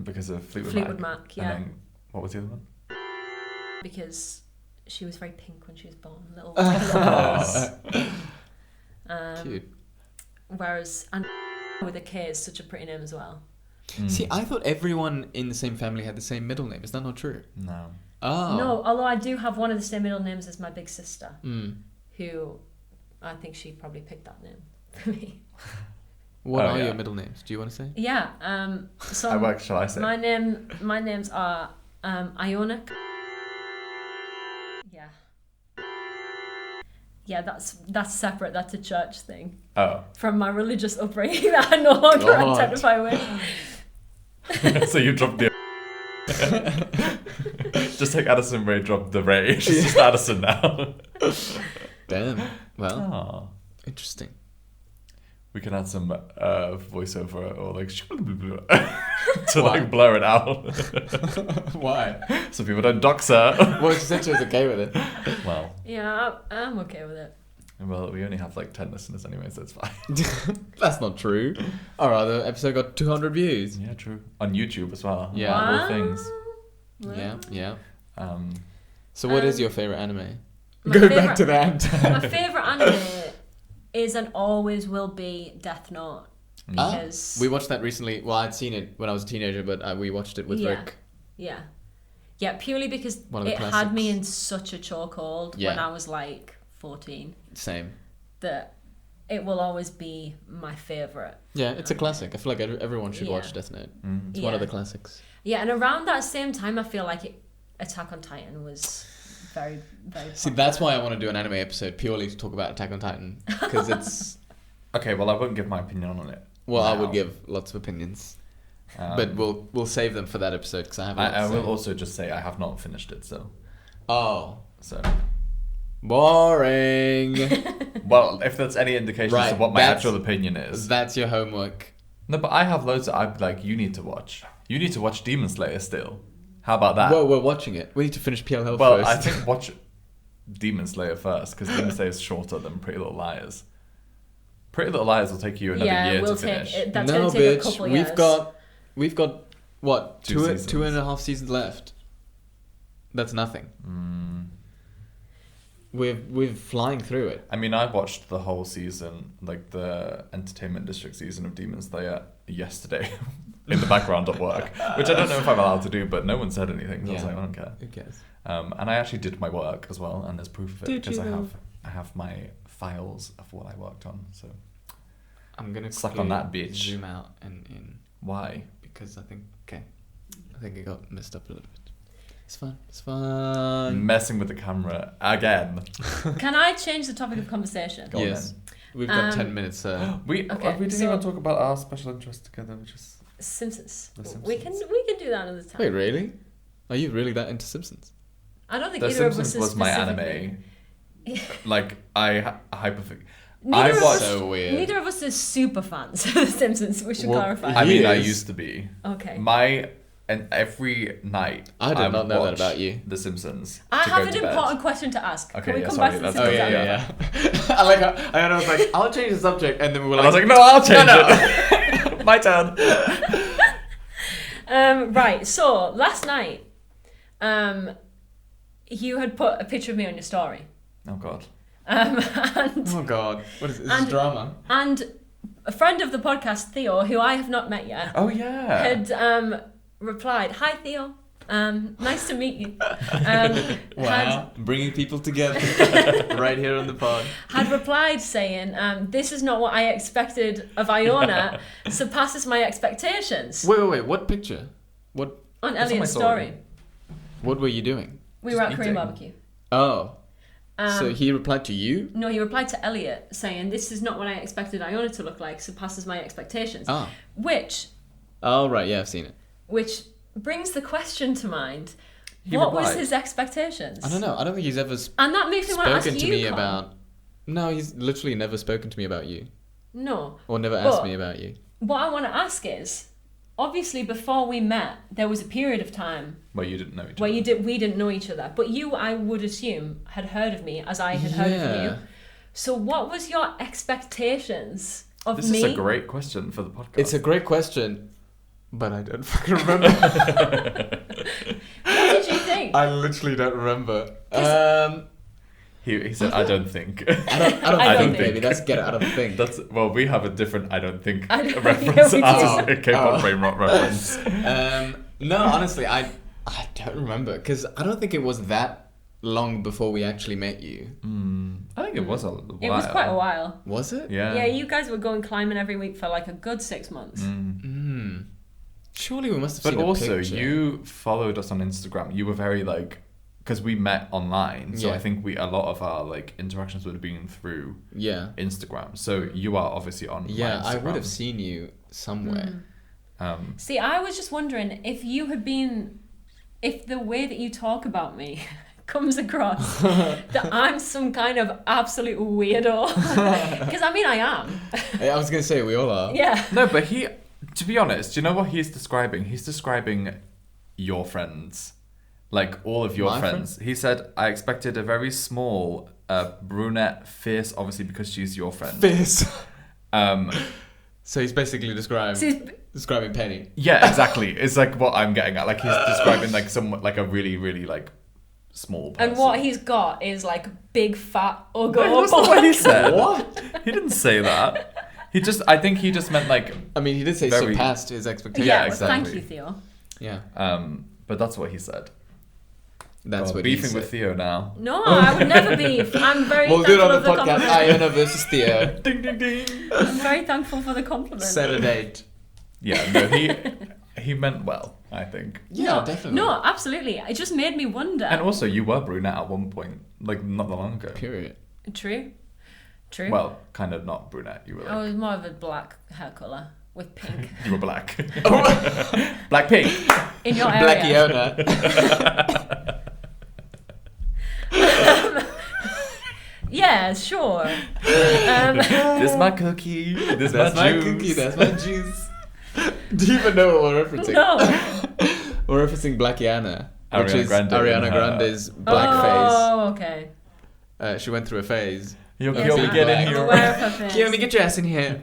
Because of Fleetwood, Fleetwood Mac. Mac, yeah. And then, what was the other one? Because she was very pink when she was born. Little Oh. Cute. Whereas and with a K is such a pretty name as well. See, I thought everyone in the same family had the same middle name. Is that not true? No. Oh. No, although I do have one of the same middle names as my big sister, Mm. who I think she probably picked that name for me. What Oh, are yeah. your middle names? Do you want to say? Yeah. So What shall I say? my names are Iona Yeah, that's separate. That's a church thing Oh. from my religious upbringing that I no longer God. identify with. So you dropped the... Just like Addison Rae dropped the Ray. She's just Addison now. Damn. Well, Aw. interesting. We can add some voiceover or like to like blur it out. Why? So people don't dox her. Well, she said she was okay with it. Well, Yeah, I'm okay with it. we only have like 10 listeners anyway, so it's fine. That's not true. Our other episode got 200 views. Yeah, true. On YouTube as well. Yeah. All Wow. things. Yeah. Um, So what is your favorite anime? My Go favourite- back to that. My favourite anime is and always will be Death Note. Because We watched that recently. Well, I'd seen it when I was a teenager, but we watched it with Yeah. Rick. Yeah, purely because One of the it had me classics. in such a chokehold Yeah. when I was like 14 Same. that it will always be my favourite. Yeah, it's a classic. I feel like everyone should Yeah. watch Death Note. mm. It's one of Yeah. the classics. Yeah, and around that same time, I feel like Attack on Titan was very, very See, popular. that's why I want to do an anime episode purely to talk about Attack on Titan because it's. Okay, well, I won't give my opinion on it. Well, I now. would give lots of opinions, Um, but we'll save them for that episode because I have. I will also just say I have not finished it, so Oh, boring. well, if there's any indication as to Right, what my that's- actual opinion is. That's your homework. No, but I have loads. I'm like, you need to watch. You need to watch Demon Slayer still. How about that? Well, we're watching it. We need to finish PLL Well, first. I think watch Demon Slayer first because Demon Slayer is shorter than Pretty Little Liars. Pretty Little Liars will take you another year we'll to finish. take it. That's no, going to take bitch. a couple years. We've got what Two two seasons. 2.5 seasons left. That's nothing. Mm. We're flying through it. I mean, I watched the whole season, like the Entertainment District season of Demon Slayer yesterday in the background at work, which I don't know if I'm allowed to do, but no one said anything, so I was Yeah. like, I don't care. Who cares? And I actually did my work as well, and there's proof of it Did because you I though? have my files of what I worked on. So I'm gonna Suck on that, bitch. Zoom out and in why? because I think it got messed up a little bit. It's fun. It's fun. Messing with the camera again. Can I change the topic of conversation? Go on Yes, we've got 10 minutes. We Okay, didn't so- even talk about our special interest together, which is Simpsons. The Simpsons. We can do that another time. Wait, really? Are you really that into Simpsons? I don't think The either of Simpsons us was is my specifically- anime. Like I hyper. Neither I of watched. us, So weird. neither of us is super fans of The Simpsons. We should Well, clarify. I mean, I Years. used to be. Okay. And every night I did not know that watch about you. The Simpsons. I to have go an to bed. important question to ask. Okay, Can we yeah, come sorry, back to The that's- Simpsons? Oh yeah. I like how I was like, I'll change the subject, and then we were And like, I was like, no, I'll change it. My turn. Right. So last night, you had put a picture of me on your story, Oh God. and oh god, what is this? And- Drama? and a friend of the podcast, Theo, who I have not met yet, Oh yeah. had replied, "Hi Theo, nice to meet you." Wow, bringing people together right here on the pod. Had replied saying, "This is not what I expected of Iona. Surpasses my expectations." Wait, what picture? What On It's on my Elliot's story. story, what were you doing? we Just were at eating. Korean barbecue. Oh, so he replied to you? No, he replied to Elliot saying, "This is not what I expected Iona to look like. Surpasses my expectations." Ah, Which oh right, yeah, I've seen it. brings the question to mind: He what was replied. his expectations? I don't know. I don't think he's ever And that makes me want to ask spoken you, to me Con. about. No, he's literally never spoken to me about you, No. or never asked But- me about you. What I want to ask is, obviously, before we met, there was a period of time Where you didn't know each where other. we didn't know each other, but you, I would assume, had heard of me as I had heard of you. So, what was your expectations of This me? is a great question for the podcast. It's a great question, but I don't fucking remember. What did you think? I literally don't remember. He said, I don't think. I don't I don't think, think. baby. That's get out of think. That's well, we have a different I don't think I don't- reference yeah, we as do. a K-pop Oh. brain rot reference. No, honestly, I don't remember because I don't think it was that long before we actually met you. I think it was a while. It was quite a while. Was it? Yeah. Yeah, you guys were going climbing every week for like a good 6 months. Surely we must have But seen a also, picture. you followed us on Instagram. You were very like because we met online, so Yeah. I think a lot of our like interactions would have been through Yeah. Instagram. So you are obviously on. Yeah, my I would have Instagram. seen you somewhere. See, I was just wondering if you had been, if the way that you talk about me comes across that I'm some kind of absolute weirdo. Because I mean, I am. I was gonna say we all are. Yeah. No, but to be honest, do you know what he's describing? He's describing your friends, like all of your My friends. He said, "I expected a very small, brunette, fierce, obviously because she's your friend." Fierce. Um, So he's basically describing Penny. yeah, exactly. It's like what I'm getting at. Like he's describing like a really, really like small person. And what he's got is like big fat ugly. No, that's not what he said. What? He didn't say that. I think he just meant like. I mean, he did say Very- surpassed his expectations. Yeah, Yeah, exactly. thank you, Theo. Yeah. But that's what he said. That's God, what beefing he said. with Theo now. No, I would never beef. I'm very We'll do it thankful on of the the podcast. compliment. Iona versus Theo. Ding ding ding. I'm very thankful for the compliment. Set a date. Yeah, no, he meant well, I think. Yeah, definitely. No, absolutely. It just made me wonder. And also, you were brunette at one point, like not that long ago. Period. True. Well, kind of not brunette. You were I like, was more of a black hair colour with pink you were black. Black pink. in your Black area. Iona. Yeah, sure. This my cookie. This That's my my juice. cookie. That's my juice. Do you even know what we're referencing? No. We're referencing Black Iona, which Ariana is Grande Ariana in her Grande's blackface. Oh, okay. She went through a phase. Yo, Yes, Kiyomi, I'm get black. in here. Aware of her face. Kiyomi, get your ass in here.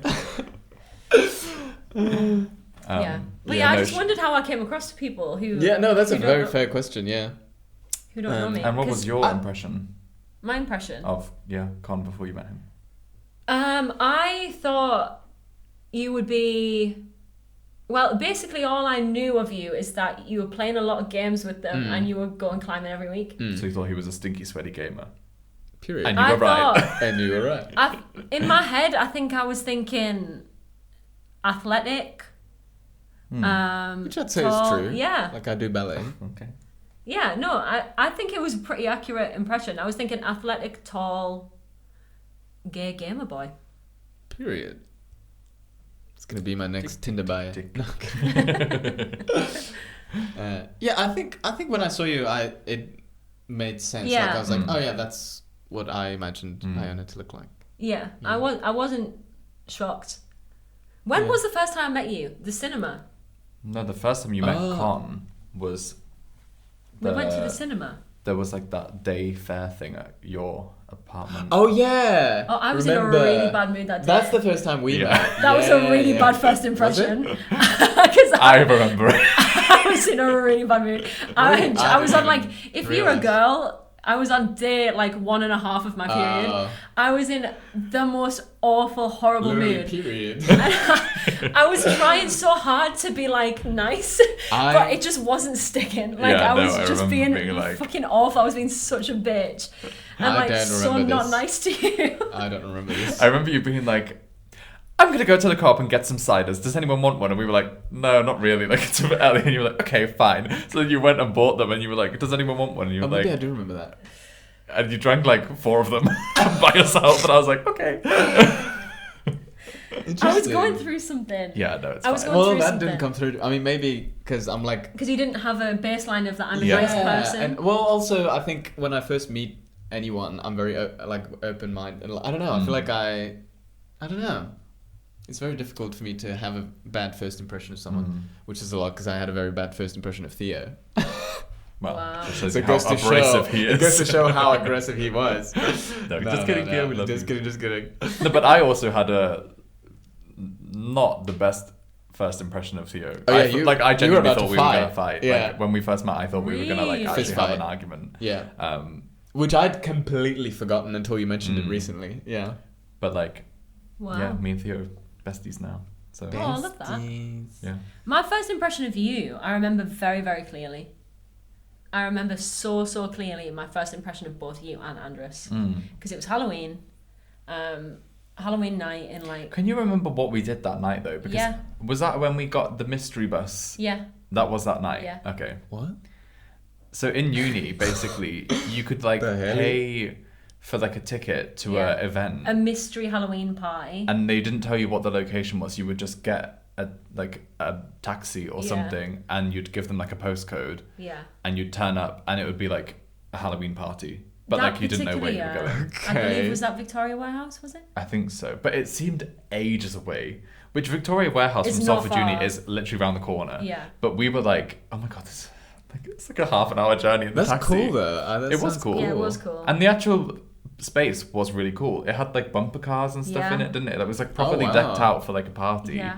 Yeah. But yeah, I no, just wondered how I came across people who. Yeah, no, that's a who don't very know- fair question, yeah. Who don't know me. And what 'Cause was your impression my impression? of Con before you met him? I thought you would be. Well, basically, all I knew of you is that you were playing a lot of games with them and you were going climbing every week. So you thought he was a stinky, sweaty gamer. Period. And you I were right. thought, And you were right. in my head, I think I was thinking athletic. Which I'd say tall, is true. Yeah. Like I do ballet. Okay. Yeah, no, I think it was a pretty accurate impression. I was thinking athletic, tall, gay gamer boy. Period. It's gonna be my next Tinder bio. Dick. No. Yeah, I think when I saw you, it made sense. Yeah. Like I was like, oh yeah, that's what I imagined Iona to look like. Yeah, I wasn't shocked. When Yeah. was the first time I met you? The cinema. No, the first time you met Oh. Con was. We went to the cinema. There was like that day fair thing at your apartment. Oh yeah. Oh, I was Remember, in a really bad mood that day. That's the first time we Yeah. met. That was a Yeah, really yeah. bad first Was it? impression. Because I remember it. I was in a really bad mood. Really? I was on didn't like, if you're a realise. girl, I was on day like 1.5 of my period. Oh. I was in the most awful, horrible Literally, mood. period. I was trying so hard to be like nice, but it just wasn't sticking. Like Yeah, I was no, I just remember being being like- fucking awful. I was being such a bitch, and I like don't so remember not this. nice to you. I don't remember this. I remember you being like, I'm going to go to the co-op and get some ciders. Does anyone want one? And we were like, no, not really. Like, it's a bit early. And you were like, okay, fine. So then you went and bought them and you were like, does anyone want one? And you were Oh, maybe I like, do remember that. and you drank like 4 of them by yourself. And I was like, okay. I was going through something. Yeah, no, it's I was fine. going Well, through that something. didn't come through. I mean, maybe because I'm like. Because you didn't have a baseline of that I'm a Yeah. nice person. And well, also I think when I first meet anyone, I'm very open minded. I don't know. I feel like I don't know. It's very difficult for me to have a bad first impression of someone, which is a lot because I had a very bad first impression of Theo. Well, Wow. it shows So you it how goes to abrasive show. he It goes to is. show how aggressive he was. No, just kidding, Theo, we love just you. kidding, just kidding. No, but I also had not the best first impression of Theo. Oh, yeah, I you- like I you were genuinely about thought to we were fight. gonna fight. Yeah. Like when we first met, I thought we were gonna like Really? actually Fist have fight. an argument. Yeah. Which I'd completely forgotten until you mentioned it recently. Yeah. But like, Wow. yeah, me and Theo besties now. So Oh, I love that. Besties. yeah. My first impression of you, I remember very, very clearly. I remember so clearly my first impression of both you and Andres. Because it was Halloween. Halloween night in like... Can you remember what we did that night though? Because Yeah. was that when we got the mystery bus? Yeah. That was that night. Yeah. Okay. What? So in uni, basically, you could like The hell? pay for like a ticket to Yeah. a event, A mystery Halloween party. and they didn't tell you what the location was. You would just get a taxi or Yeah. something, and you'd give them like a postcode, Yeah. and you'd turn up, and it would be like a Halloween party, but That like you didn't know where you were particular going. I believe Okay. was that Victoria Warehouse, was it? I think so, but it seemed ages away. Which Victoria Warehouse It's from not Salford Uni far. is literally around the corner. Yeah. But we were like, oh my god, it's like a half an hour journey in the That's taxi. cool though. That It was sounds cool. Yeah, it was cool. And the actual space was really cool. It had like bumper cars and stuff Yeah. in it, didn't it? It was like properly wow. decked out for like a party. Yeah.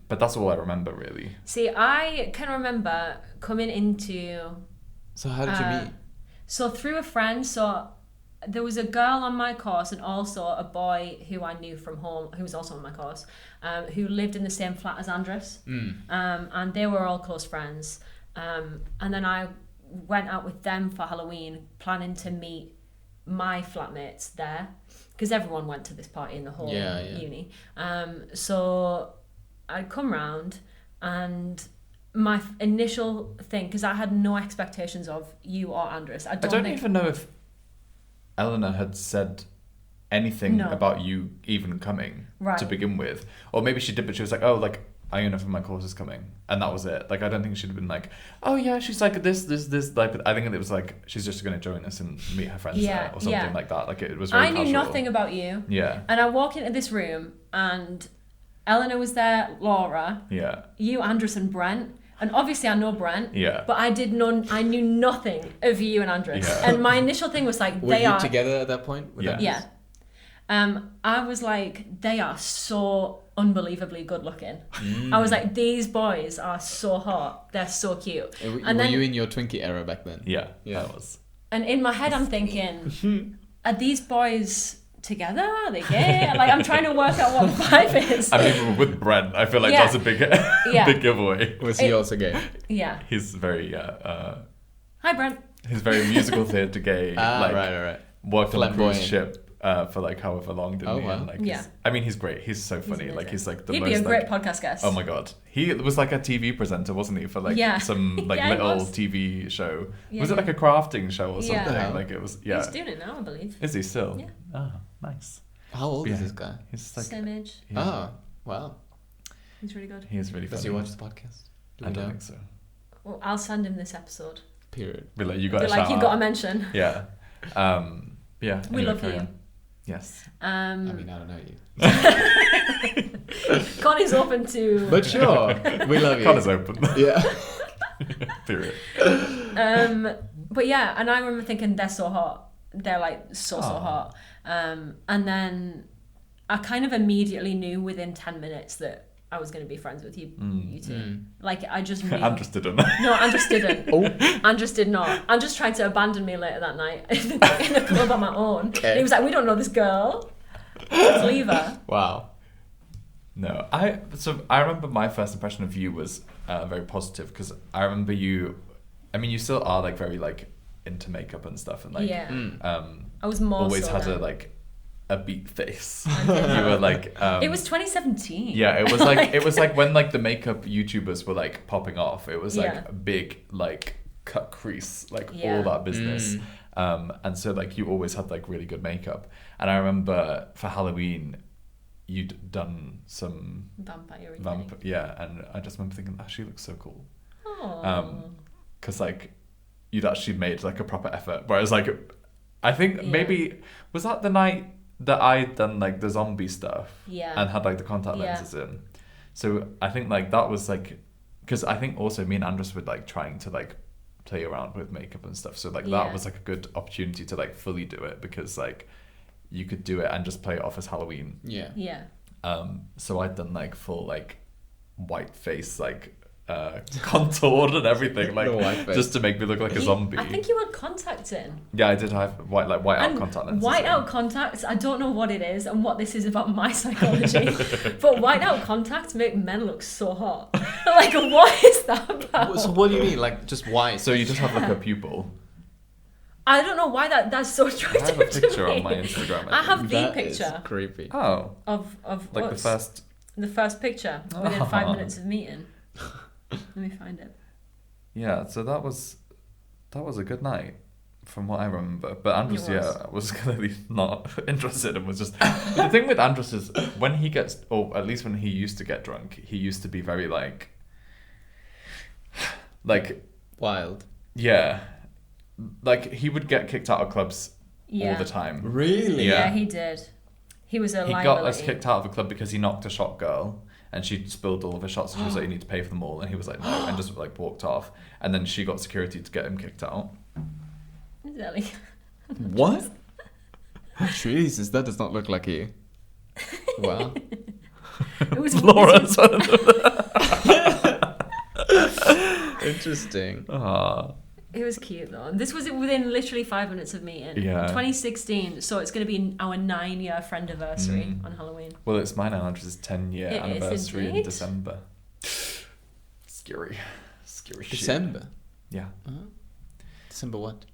But that's all I remember really. See, I can remember coming into So how did you meet? so through a friend. So there was a girl on my course and also a boy who I knew from home who was also on my course, who lived in the same flat as Andres. And they were all close friends. And then I went out with them for Halloween, planning to meet my flatmates there because everyone went to this party in the whole uni. So I'd come round, and my initial thing, because I had no expectations of you or Andres. I I don't think even know if Eleanor had said anything No. about you even coming Right. to begin with. Or maybe she did, but she was like, oh, like, Iona from my course is coming. And that was it. Like, I don't think she'd have been like, oh, yeah, she's like this. Like, I think it was like, she's just going to join us and meet her friends Yeah, there or something yeah. like that. Like, it was very I knew casual. nothing about you. Yeah. And I walk into this room, and Eleanor was there, Laura, Yeah. you, Andres, and Brent. And obviously I know Brent, Yeah. but I knew nothing of you and Andres. Yeah. And my initial thing was like, Were they you are together at that point? with Yeah. them? Yeah. I was like, they are so unbelievably good looking. I was like, these boys are so hot. They're so cute. And were you in your Twinkie era back then? Yeah. Yeah. That was. And in my head, I'm thinking, are these boys together? Are they gay? Like, I'm trying to work out what the vibe is. I mean, with Brent, I feel like Yeah. that's a big, Yeah. big giveaway. Was he also gay? Yeah. He's very, Hi, Brent. he's very musical theatre gay. Like, right. worked on a cruise Flamboyant. ship for like however long, didn't Oh, he? wow. And, like, Yeah. I mean, he's great. He's so funny. amazing. Like, he's like the He'd most. be a great like, podcast guest. oh my god, he was like a TV presenter, wasn't he? For like Yeah. some like Yeah, he little was. TV show. Yeah, Was it yeah. like a crafting show or Yeah. something? Yeah. Like it was. Yeah. He's doing it now, I believe. Is he still? Yeah. Oh, nice. How old Yeah. is this guy? He's like. Same age. Yeah, Oh, wow. He's really good. he is really Does funny. he watch the podcast? Do I we don't know? think so. Well, I'll send him this episode. Period. Be like, you got Be a like, shout you got to out. mention. Yeah. Yeah. We anyway, love carry you. on. Yes. I mean, I don't know you. Connie's open to. But sure, we love you. Connor's open. Yeah. Period. But yeah, and I remember thinking they're so hot. They're like so Aw. hot. And then I kind of immediately knew within 10 minutes that I was going to be friends with you, you two. Like I just knew. Andres didn't. No, Andres didn't. Andres did not. Andres tried to abandon me later that night in the club on my own. Okay. And he was like, "We don't know this girl. Let's leave her." Wow. No, I remember my first impression of you was very positive because I remember you. I mean, you still are like very like into makeup and stuff, and like Yeah. I was more always so had then. a like a beat face. I did. You were like It was 2017. yeah, it was like it was like when like the makeup YouTubers were like popping off. It was like Yeah. a big like cut crease, like Yeah. all that business. And so like you always had like really good makeup. And I remember for Halloween, you'd done some Vampire. yeah, and I just remember thinking, she looks so cool. Oh. Because like you'd actually made like a proper effort. Whereas like I think Yeah. maybe was that the night that I'd done like the zombie stuff Yeah. and had like the contact Yeah. lenses in. So I think like that was like because I think also me and Andres were like trying to like play around with makeup and stuff. So like Yeah. that was like a good opportunity to like fully do it because like you could do it and just play it off as Halloween. Yeah. Yeah. So I'd done like full like white face like contoured and everything like The white face. just to make me look like a zombie. I think you had contacts in. Yeah, I did have white out And contact lenses. white in. out contacts, I don't know what it is and what this is about my psychology, but white out contacts make men look so hot. Like, what is that about? So what do you mean? Like just white? So you just have like a pupil. I don't know why that's so I attractive have a to picture me. on my Instagram. I have the That is picture creepy. Oh, of like us. the The first picture within 5 Oh. minutes of meeting. Let me find it. yeah. So that was That was a good night, from what I remember. But Andres, was clearly not interested and was just... The thing with Andres is when he gets, or at least when he used to get drunk, he used to be very like wild. Yeah. Like, he would get kicked out of clubs all the time. Really? Yeah, he did. He was a He liability. got us kicked out of a club because he knocked a shot girl and she spilled all of his shots and she was like, you need to pay for them all. And he was like, no, and just like walked off. And then she got security to get him kicked out. Elliot. What? Jesus, that does not look like you. Wow. It was Lawrence. Interesting. It was cute though. This was within literally 5 minutes of meeting. Yeah. 2016, so it's going to be our 9-year friendiversary on Halloween. Well, it's mine and Andrew's 10-year It is anniversary in indeed. December. Scary shit. December? Yeah. December what?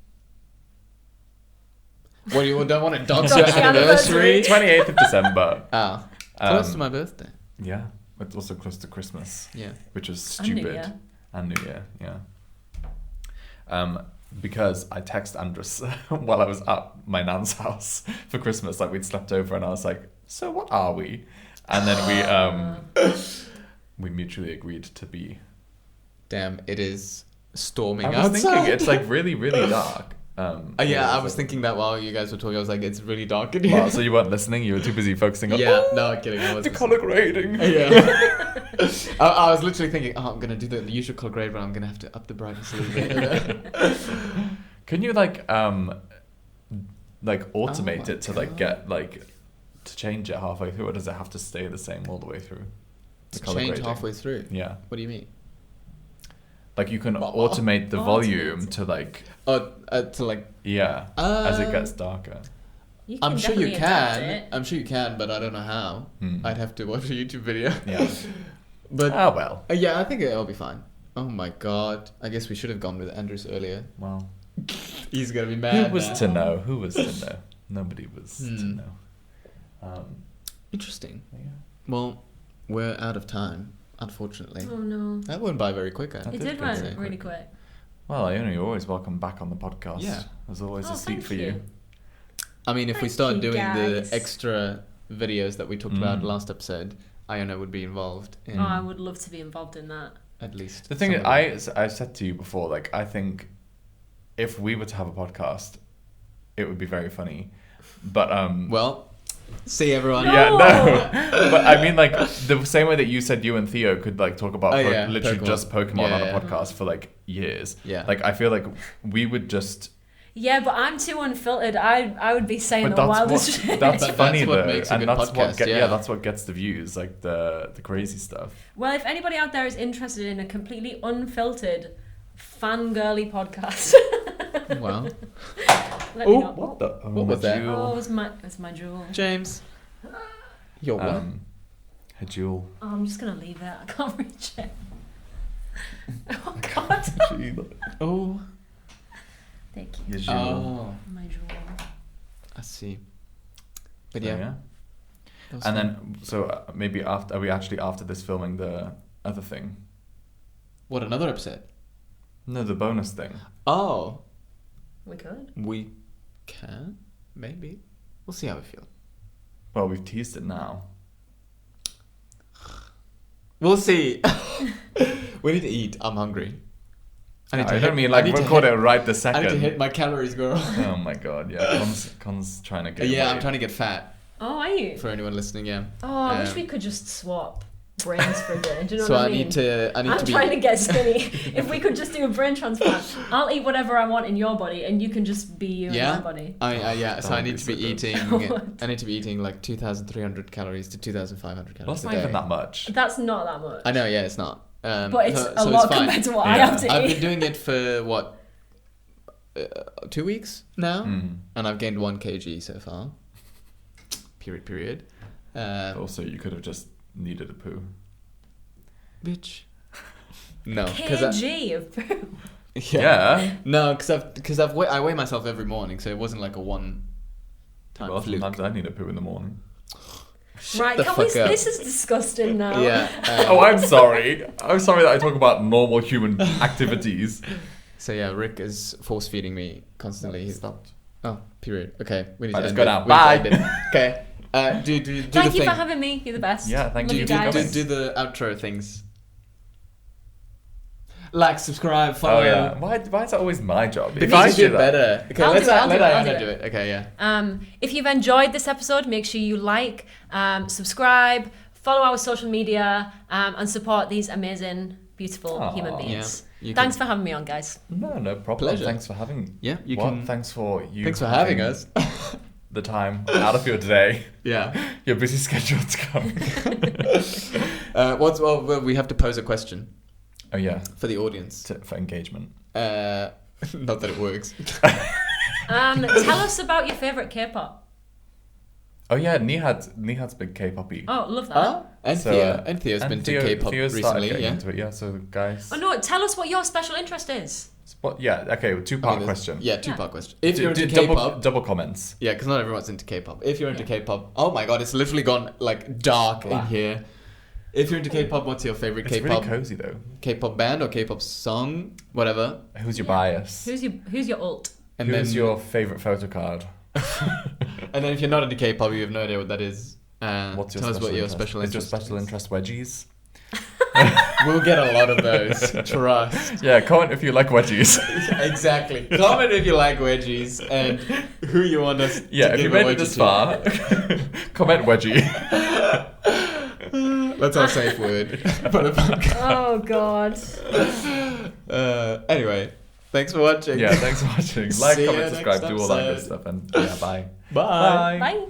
What, you don't want to dodge Dodge your the anniversary? 28th of December. Oh. Close to my birthday. Yeah. It's also close to Christmas. Yeah. Which is And New stupid. Year. And New Year, yeah. Because I texted Andres while I was at my nan's house for Christmas, like we'd slept over, and I was like, so what are we? And then we mutually agreed to be. Damn, it is storming I was outside. thinking it's like really, really dark. Yeah, I was thinking that while you guys were talking. I was like, it's really dark in here. Well, so you weren't listening, you were too busy focusing on Yeah, no, I'm kidding. I the wasn't. colour grading. Yeah. I was literally thinking, I'm going to do the usual color grade, but I'm going to have to up the brightness a little bit. Can you automate it to God. get to change it halfway through, or does it have to stay the same all the way through? The colour Change grading? halfway through? Yeah. What do you mean? Like you can What? automate the volume to Oh, to like... as it gets darker. You I'm sure you definitely adapt can. it. I'm sure you can, but I don't know how. I'd have to watch a YouTube video. Yeah. But well. yeah, I think it'll be fine. Oh my god. I guess we should have gone with Andrews earlier. Well. He's gonna be mad. Who was now. to know? Who was to know? Nobody was to know. Interesting. Yeah. Well, we're out of time, unfortunately. Oh no. That went by very quick. It did go run very really quick. Well, Iona, you're always welcome back on the podcast. Yeah. There's always Oh, a seat thank for you. you. I mean, if we Thank start you, doing guys. the extra videos that we talked about Mm. last episode, Iona would be involved in Oh, I would love to be involved in that. at least. The thing some is, of it. I said to you before, I think if we were to have a podcast, it would be very funny. But Well, see everyone. yeah, no. But I mean, the same way that you said you and Theo could talk about literally Pokemon. just Pokemon on Yeah. a podcast for years. Yeah. I feel like we would just. Yeah, but I'm too unfiltered. I would be saying But the that's wildest what, shit. that's But funny that's what though, makes a and good that's what podcast, yeah. that's what gets the views, the crazy stuff. Well, if anybody out there is interested in a completely unfiltered, fangirly podcast, Wow. let me know. What the? Oh, What was that? Oh, it was my jewel. James. Your what? A jewel. Oh, I'm just gonna leave it. I can't reach it. Oh God. Oh. Thank you. Your jewel. Oh. My jewel. I see. But So, yeah. yeah. that was And fun. then, maybe are we actually after this filming the other thing? What, another episode? No, the bonus thing. Oh. We could. We can? Maybe. We'll see how we feel. Well, we've teased it now. We'll see. We need to eat. I'm hungry. I don't mean record it right the I second. need to hit my calories, girl. Oh my god, yeah. Con's trying to get Yeah, away. I'm trying to get fat. Oh, are you? For anyone listening, yeah. Oh, I wish Um, we could just swap brains for a bit. Do you know So what I I mean? need to I'm be trying to get skinny. If we could just do a brain transplant, I'll eat whatever I want in your body, and you can just be you in Yeah? my body. yeah, so I would need be to be so good. eating. I need to be eating 2,300 calories to 2,500 Well, calories that's a not day. even that much. That's not that much. I know, yeah, it's not. But it's so a lot fine. compared to what I Yeah. have to I've eat. been doing it for what 2 weeks now, Mm. and I've gained 1 kg so far. Period. Also, you could have just needed a poo. Bitch. No, because kg of poo. Yeah. No, because I weigh myself every morning, so it wasn't like a one time Well, fluke. sometimes I need a poo in the morning. Right, the can we? fuck up. This is disgusting now. Yeah. Oh, I'm sorry. I'm sorry that I talk about normal human activities. So yeah, Rick is force feeding me constantly. He's Stopped. oh, period. Okay, we need Right, to let's end go it. now. We need to Bye. end it. Okay. Do the Thank you thing. for having me. You're the best. Yeah, thank Love you. you Do guys. Do the outro things. Like, subscribe, follow. Oh yeah. Why is that always my job? Because I you do it better. Okay, I'll let's do it, I'll let do it, I'll Iona do do it. it. Okay, yeah. If you've enjoyed this episode, make sure you like, subscribe, follow our social media, and support these amazing, beautiful Aw. human beings. Yeah, you Thanks can- for having me on, guys. No problem. Pleasure. Thanks for having. Yeah, you What? can. Thanks for you. Thanks for having taking us. The time out of your day, Yeah. your busy schedule to come. Well, we have to pose a question Oh yeah, for the audience. for engagement. Not that it works. Tell us about your favorite K-pop. Oh yeah, Nihad's big K-poppy. Oh, love that. And So, Theo. And Theo's been to K-pop Theo's started recently. getting Yeah. into it. Yeah, so guys. Oh no, tell us what your special interest is. Okay, two-part question. Yeah, two-part question. If you're into double, K-pop, double comments. yeah, because not everyone's into K-pop. If you're into K-pop, oh my god, it's literally gone like dark in Black. here. If you're into K-pop, what's your favorite It's K-pop? really cozy though. K-pop band or K-pop song, whatever. Who's your Yeah. bias? Who's your alt? And Who's then your favorite photo card? and then if you're not into K-pop, you have no idea what that is. What's your tell us special what your interest? special Is your interest special is. interest wedgies? We'll get a lot of those. Trust. Yeah, comment if you like wedgies. Exactly. Comment if you like wedgies and who you want us Yeah, to if you give a made it wedgie this to. far, comment wedgie. That's our safe word for the podcast. Oh god. Anyway, thanks for watching. Yeah, thanks for watching. Like, See ya comment, subscribe, next do all that good episode. stuff, and yeah, bye. Bye. Bye.